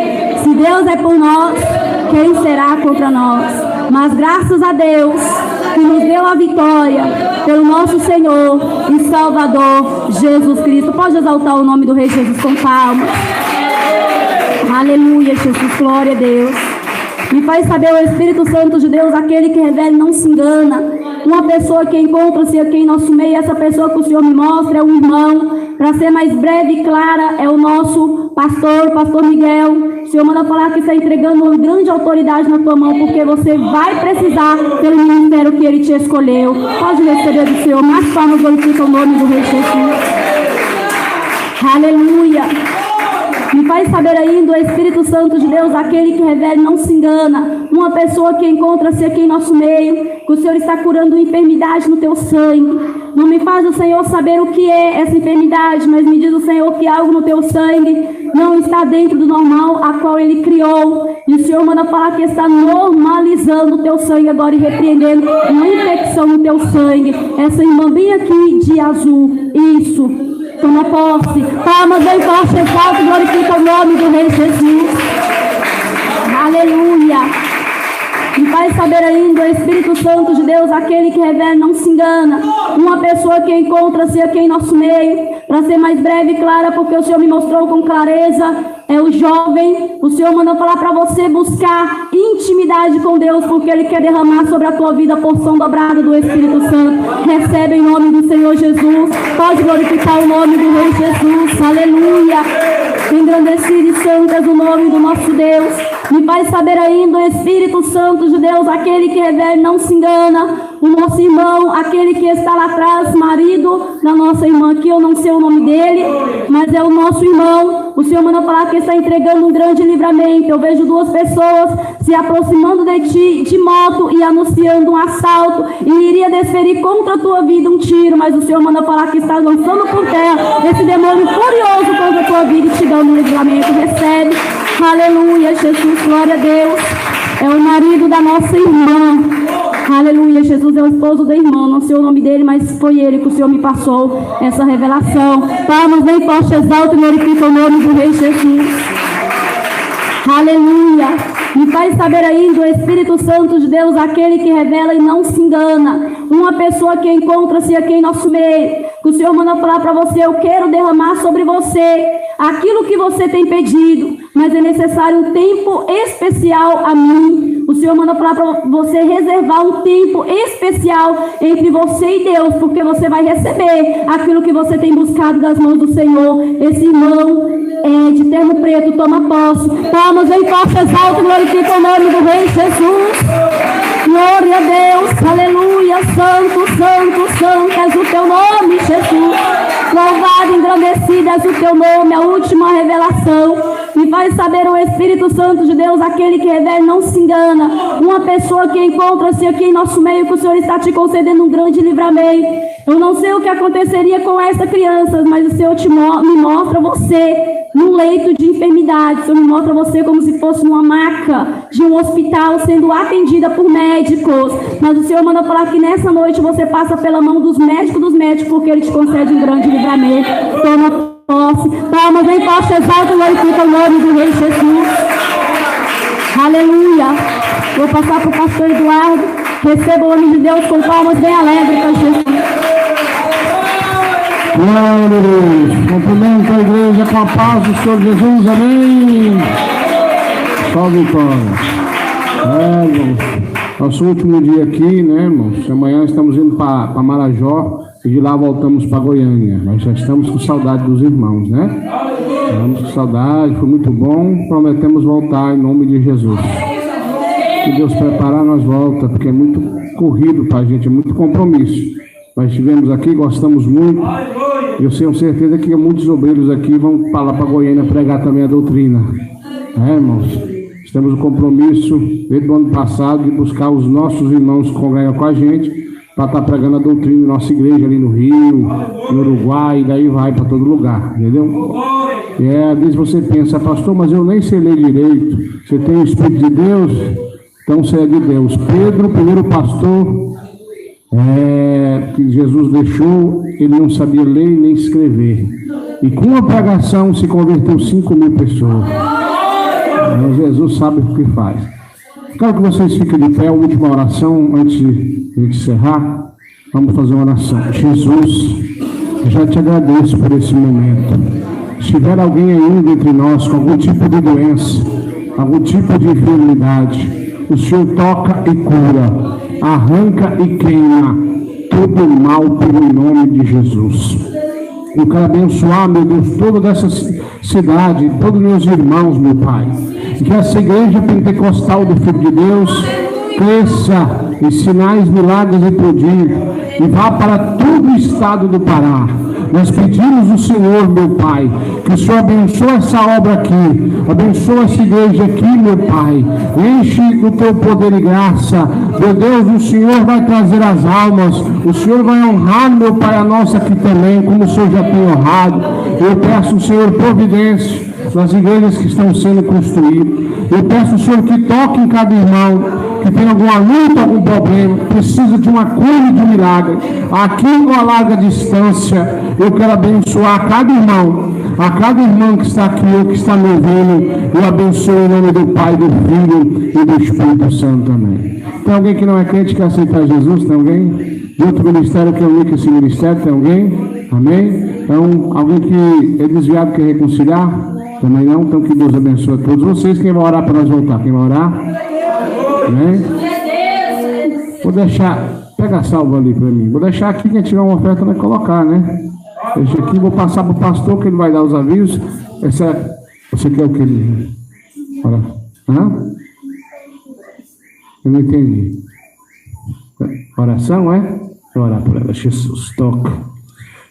Se Deus é por nós, quem será contra nós? Mas graças a Deus que nos deu a vitória pelo nosso Senhor e Salvador Jesus Cristo. Pode exaltar o nome do Rei Jesus com palmas. Aleluia, Jesus, glória a Deus. Me faz saber o Espírito Santo de Deus, aquele que revela e não se engana. Uma pessoa que encontra-se aqui em nosso meio, essa pessoa que o Senhor me mostra é um irmão. Para ser mais breve e clara, é o nosso pastor, pastor Miguel. O Senhor manda falar que está entregando uma grande autoridade na tua mão, porque você vai precisar pelo ministério que Ele te escolheu. Pode receber do Senhor. Mais palmas, glorifica o nome do Rei Jesus. Aleluia. Me faz saber ainda o Espírito Santo de Deus, aquele que revela e não se engana. Uma pessoa que encontra-se aqui em nosso meio, que o Senhor está curando enfermidade no teu sangue. Não me faz o Senhor saber o que é essa enfermidade, mas me diz o Senhor que algo no teu sangue não está dentro do normal a qual Ele criou. E o Senhor manda falar que está normalizando o teu sangue agora e repreendendo uma infecção no teu sangue. Essa irmã bem aqui de azul, isso. Toma posse. Palmas bem forte, exalta e glorifica o nome do Rei Jesus. Aleluia. Me faz saber ainda o Espírito Santo de Deus, aquele que revela e não se engana. Uma pessoa que encontra-se aqui em nosso meio, para ser mais breve e clara, porque o Senhor me mostrou com clareza, é o jovem. O Senhor mandou falar para você buscar intimidade com Deus, porque Ele quer derramar sobre a tua vida a porção dobrada do Espírito Santo. Recebe em nome do Senhor Jesus. Pode glorificar o nome do Rei Jesus. Aleluia. Engrandecido e santo é o nome do nosso Deus. Me faz saber ainda o Espírito Santo de Deus, aquele que revela e não se engana. O nosso irmão, aquele que está lá atrás, marido da nossa irmã aqui, eu não sei o nome dele, mas é o nosso irmão. O Senhor manda falar que está entregando um grande livramento. Eu vejo duas pessoas se aproximando de ti de moto e anunciando um assalto, e iria desferir contra a tua vida um tiro, mas o Senhor manda falar que está lançando por terra esse demônio furioso contra a tua vida e te dando um livramento. Recebe. Aleluia, Jesus, glória a Deus. É o marido da nossa irmã. Aleluia, Jesus é o esposo da irmã. Não sei o nome dele, mas foi ele que o Senhor me passou essa revelação. Palmas bem forte, exalta e glorifica o nome do Rei Jesus. Aleluia. Me faz saber ainda o Espírito Santo de Deus, aquele que revela e não se engana. Uma pessoa que encontra-se aqui em nosso meio, que o Senhor manda falar para você: eu quero derramar sobre você aquilo que você tem pedido, mas é necessário um tempo especial a mim. O Senhor manda falar para você reservar um tempo especial entre você e Deus, porque você vai receber aquilo que você tem buscado das mãos do Senhor. Esse irmão de terno preto toma posse. Palmas bem forte, exalta e glorifica o nome do Rei Jesus. Glória a Deus, aleluia. Santo, santo, santo és o teu nome, Jesus. Louvado, engrandecido és o teu nome. A última revelação me faz saber o Espírito Santo de Deus, aquele que revela e não se engana. Uma pessoa que encontra-se aqui em nosso meio, que o Senhor está te concedendo um grande livramento. Eu não sei o que aconteceria com essa criança, mas o Senhor me mostra você num leito de enfermidade. O Senhor me mostra você como se fosse numa maca de um hospital, sendo atendida por médicos. Mas o Senhor manda falar que nessa noite você passa pela mão dos médicos, porque Ele te concede um grande livramento. Toma posse. Palmas bem forte, exalta e glorifica o nome do Rei Jesus. Aleluia. Vou passar para o pastor Eduardo. Receba o nome de Deus com palmas bem alegres para Jesus. Glória a Deus. Cumprimento a igreja com a paz do Senhor Jesus. Amém. Salve irmãos. Nosso último dia aqui, né, irmãos? Amanhã estamos indo para Marajó e de lá voltamos para Goiânia. Nós já estamos com saudade dos irmãos, né? Estamos com saudade, foi muito bom. Prometemos voltar em nome de Jesus. Se Deus preparar, nós voltamos, porque é muito corrido para a gente, é muito compromisso. Nós estivemos aqui, gostamos muito. Eu tenho certeza que muitos obreiros aqui vão para lá para Goiânia pregar também a doutrina. Irmãos? temos o compromisso, desde o ano passado, de buscar os nossos irmãos que congregam com a gente, para estar pregando a doutrina da nossa igreja ali no Rio, no Uruguai, e daí vai para todo lugar, entendeu? E às vezes você pensa, pastor, mas eu nem sei ler direito. Você tem o Espírito de Deus, então você é de Deus. Pedro, o primeiro pastor que Jesus deixou, ele não sabia ler nem escrever. E com uma pregação se converteu 5.000 pessoas. Mas Jesus sabe o que faz. Quero que vocês fiquem de pé, a última oração, antes de encerrar. Vamos fazer uma oração. Jesus, eu já te agradeço por esse momento. Se tiver alguém ainda entre nós com algum tipo de doença, algum tipo de enfermidade, o Senhor toca e cura, arranca e queima todo o mal pelo nome de Jesus. Eu quero abençoar, meu Deus, toda essa cidade, todos os meus irmãos, meu Pai. Que essa igreja pentecostal do Filho de Deus cresça em sinais, milagres e prodígios e vá para todo o estado do Pará. Nós pedimos ao Senhor, meu Pai, que o Senhor abençoe essa obra aqui, abençoe essa igreja aqui, meu Pai, enche do teu poder e graça. Meu Deus, o Senhor vai trazer as almas, o Senhor vai honrar, meu Pai, a nossa aqui também, como o Senhor já tem honrado. Eu peço, Senhor, providência nas igrejas que estão sendo construídas. Eu peço, Senhor, que toque em cada irmão que tem alguma luta, algum problema, precisa de uma cura e de um milagre. Aqui em uma larga distância, eu quero abençoar cada irmão que está aqui ou que está me ouvindo. Eu abençoo em nome do Pai, do Filho e do Espírito Santo. Amém. Tem alguém que não é crente que quer aceitar Jesus? Tem alguém? De outro ministério que é único esse ministério? Tem alguém? Amém? Então, alguém que é desviado quer reconciliar? Também não? Então que Deus abençoe a todos vocês. Quem vai orar para nós voltar? Quem vai orar? Amém? Vou deixar, pega a salva ali para mim. Vou deixar aqui, quem tiver uma oferta vai colocar, né? Deixa aqui, vou passar para o pastor que ele vai dar os avisos. Você quer o que? Olha. Eu não entendi. Oração, é? Vou orar por ela. Jesus, toca.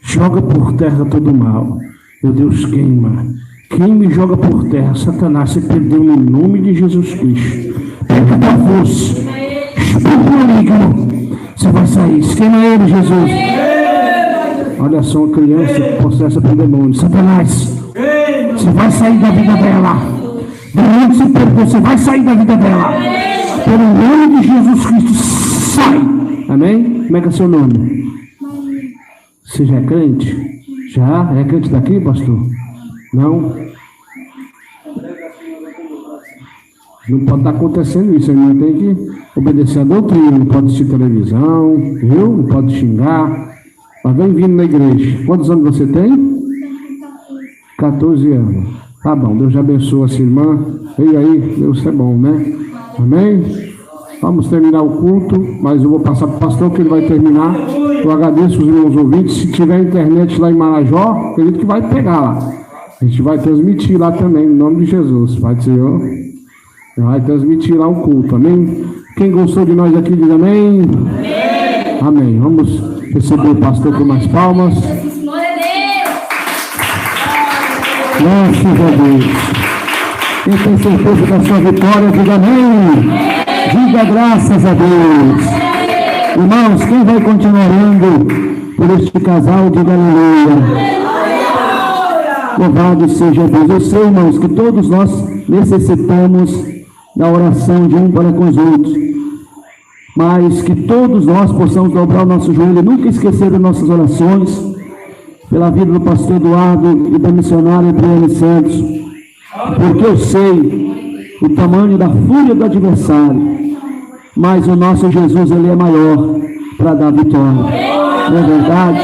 Joga por terra todo o mal. Meu Deus, queima. Quem me joga por terra, Satanás, você perdeu no nome de Jesus Cristo. Pega a tua força. Espírito maligno. Você vai sair. Esquema ele, Jesus. Olha só, uma criança possessa por demônio. Satanás, você vai sair da vida dela. Demônio se perdeu, você vai sair da vida dela. Pelo nome de Jesus Cristo, sai. Amém? Como é que é seu nome? Você já é crente? Já? É crente daqui, pastor? Não? Não pode estar acontecendo isso, não tem que obedecer a doutrina, não pode assistir televisão, viu? Não pode xingar. Mas vem vindo na igreja. Quantos anos você tem? 14 anos. Tá bom, Deus abençoe essa irmã. Veio aí, Deus é bom, né? Amém? Vamos terminar o culto, mas eu vou passar para o pastor que ele vai terminar. Eu agradeço os irmãos ouvintes. Se tiver internet lá em Marajó, acredito que vai pegar lá. A gente vai transmitir lá também, em nome de Jesus. Pai do Senhor. Vai transmitir lá o culto, amém? Quem gostou de nós aqui diz amém? Amém. Amém. Vamos receber o pastor com mais palmas. Graças a Deus. Quem tem certeza da sua vitória, diga amém. Diga graças a Deus. Irmãos, quem vai continuar orando por este casal, diga aleluia. Louvado seja Deus. Eu sei, irmãos, que todos nós necessitamos da oração de um para com os outros, mas que todos nós possamos dobrar o nosso joelho e nunca esquecer das nossas orações pela vida do pastor Eduardo e da missionária Briane Santos, porque eu sei o tamanho da fúria do adversário, mas o nosso Jesus, ele é maior para dar vitória, não é verdade?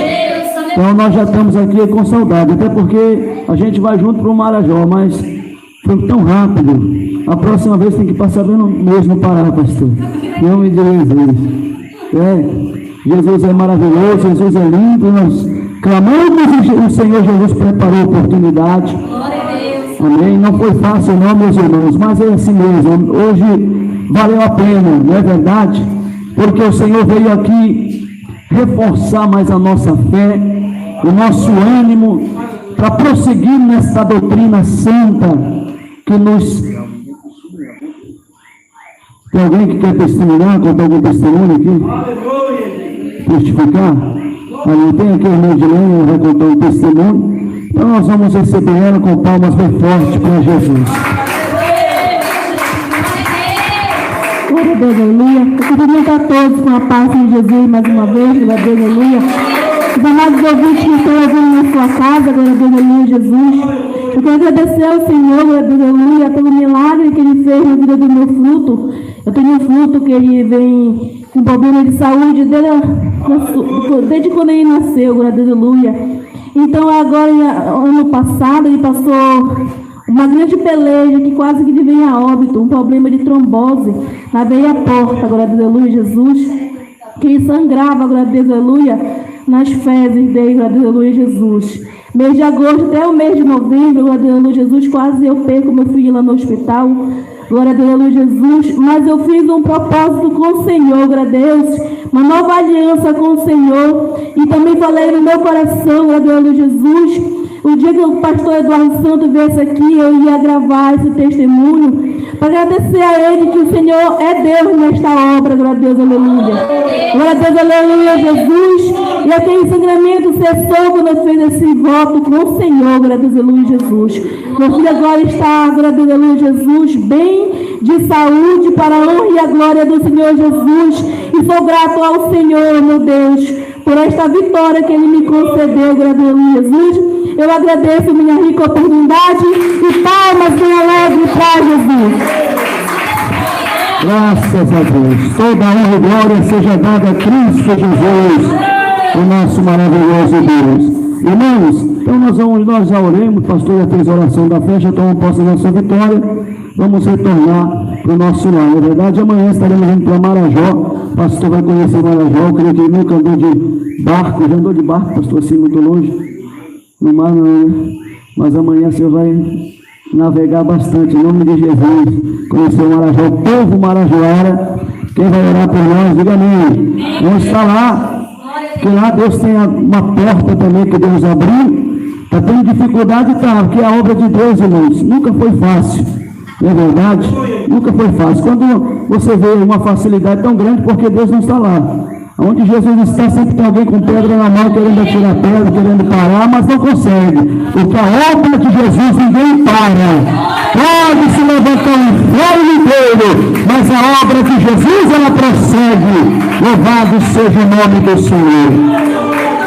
Então nós já estamos aqui com saudade, até porque a gente vai junto para o Marajó, mas foi tão rápido. A próxima vez tem que passar bem no mês no Pará, pastor. Em nome de Jesus. Jesus é maravilhoso, Jesus é lindo. Nós clamamos e o Senhor Jesus preparou a oportunidade. Amém. Não foi fácil não, meus irmãos, mas é assim mesmo. Hoje valeu a pena, não é verdade? Porque o Senhor veio aqui reforçar mais a nossa fé, o nosso ânimo, para prosseguir nessa doutrina santa que nos Tem alguém que quer testemunhar, contar algum testemunho aqui? Testificar? Ali tem aqui a irmã de Lênia, vai contar um testemunho. Então nós vamos receber ela com palmas bem fortes para Jesus. Glória a Deus, aleluia. Eu cumprimento a todos com a paz de Jesus mais uma vez, glória a Deus, aleluia. Os amados ouvintes que estão ouvindo na sua casa, glória a Deus, aleluia, Jesus. Eu quero agradecer ao Senhor, glória a Deus, aleluia, pelo milagre que Ele fez na vida do meu fruto. Eu tenho um fruto que ele vem com problema de saúde desde quando ele nasceu, glória a Deus, aleluia. Então agora, ano passado, ele passou uma grande peleja que quase que veio a óbito, um problema de trombose na veia porta, glória a Deus, aleluia, Jesus, que sangrava, glória a Deus, aleluia, nas fezes dele, glória a Deus, aleluia, Jesus. Mês de agosto até o mês de novembro, glória a Deus, aleluia, Jesus, quase eu perco meu filho lá no hospital, glória a Deus, aleluia, Jesus, mas eu fiz um propósito com o Senhor, glória a Deus, uma nova aliança com o Senhor, e também falei no meu coração, glória a Deus, aleluia, Jesus. O dia que o pastor Eduardo Santos viesse aqui, eu ia gravar esse testemunho para agradecer a ele que o Senhor é Deus nesta obra, glória a Deus, aleluia. Glória a Deus, aleluia, Jesus. E aquele sangramento cessou quando eu fiz esse voto com o Senhor, glória a Deus, aleluia, Jesus. Meu filho agora está, glória a Deus, aleluia, Jesus, bem de saúde para a honra e a glória do Senhor Jesus. E sou grato ao Senhor, meu Deus, por esta vitória que Ele me concedeu, glória a Deus, aleluia, Jesus. Eu agradeço minha rica oportunidade e palmas bem alegre para Jesus. Graças a Deus. Toda a honra e glória seja dada a Cristo Jesus, o nosso maravilhoso Deus. Irmãos, então nós já oremos, o pastor já fez a oração da fé, já tomou posse da nossa vitória. Vamos retornar para o nosso lar. Na verdade, amanhã estaremos indo para Marajó. O pastor vai conhecer Marajó. Eu creio que ele nunca andou de barco. Já andou de barco, pastor, assim, muito longe. No mar não, mas amanhã você vai navegar bastante, em nome de Jesus, conhecer o Marajó, o povo marajoara. Quem vai orar por nós, diga amém. Vamos estar lá, porque lá Deus tem uma porta também que Deus abriu. Está tendo dificuldade, tá, porque a obra de Deus, irmãos, nunca foi fácil, não é verdade? Nunca foi fácil. Quando você vê uma facilidade tão grande, porque Deus não está lá. Onde Jesus está, sempre tem alguém com pedra na mão, querendo atirar pedra, querendo parar, mas não consegue. Porque a obra de Jesus ninguém para. Pode se levantar um inferno inteiro, mas a obra de Jesus, ela prossegue. Louvado seja o nome do Senhor.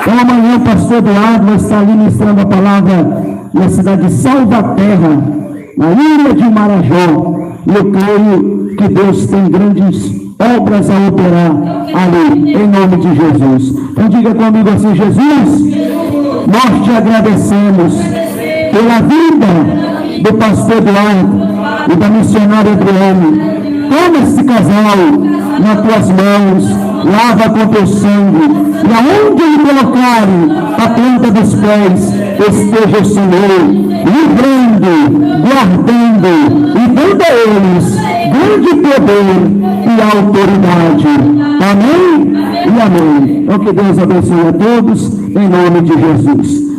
Então amanhã o pastor Eduardo vai estar ali ministrando a palavra na cidade de Salvaterra, na ilha de Marajó. E eu creio que Deus tem grandes obras a operar ali, em nome de Jesus. Então diga comigo assim: Jesus, nós te agradecemos pela vida do pastor Eduardo e da missionária Adriane. Toma esse casal nas tuas mãos, lava com teu sangue, e aonde ele colocar a planta dos pés, esteja o Senhor livrando, guardando e dando a eles grande poder e autoridade. Amém e amém. Então que Deus abençoe a todos, em nome de Jesus.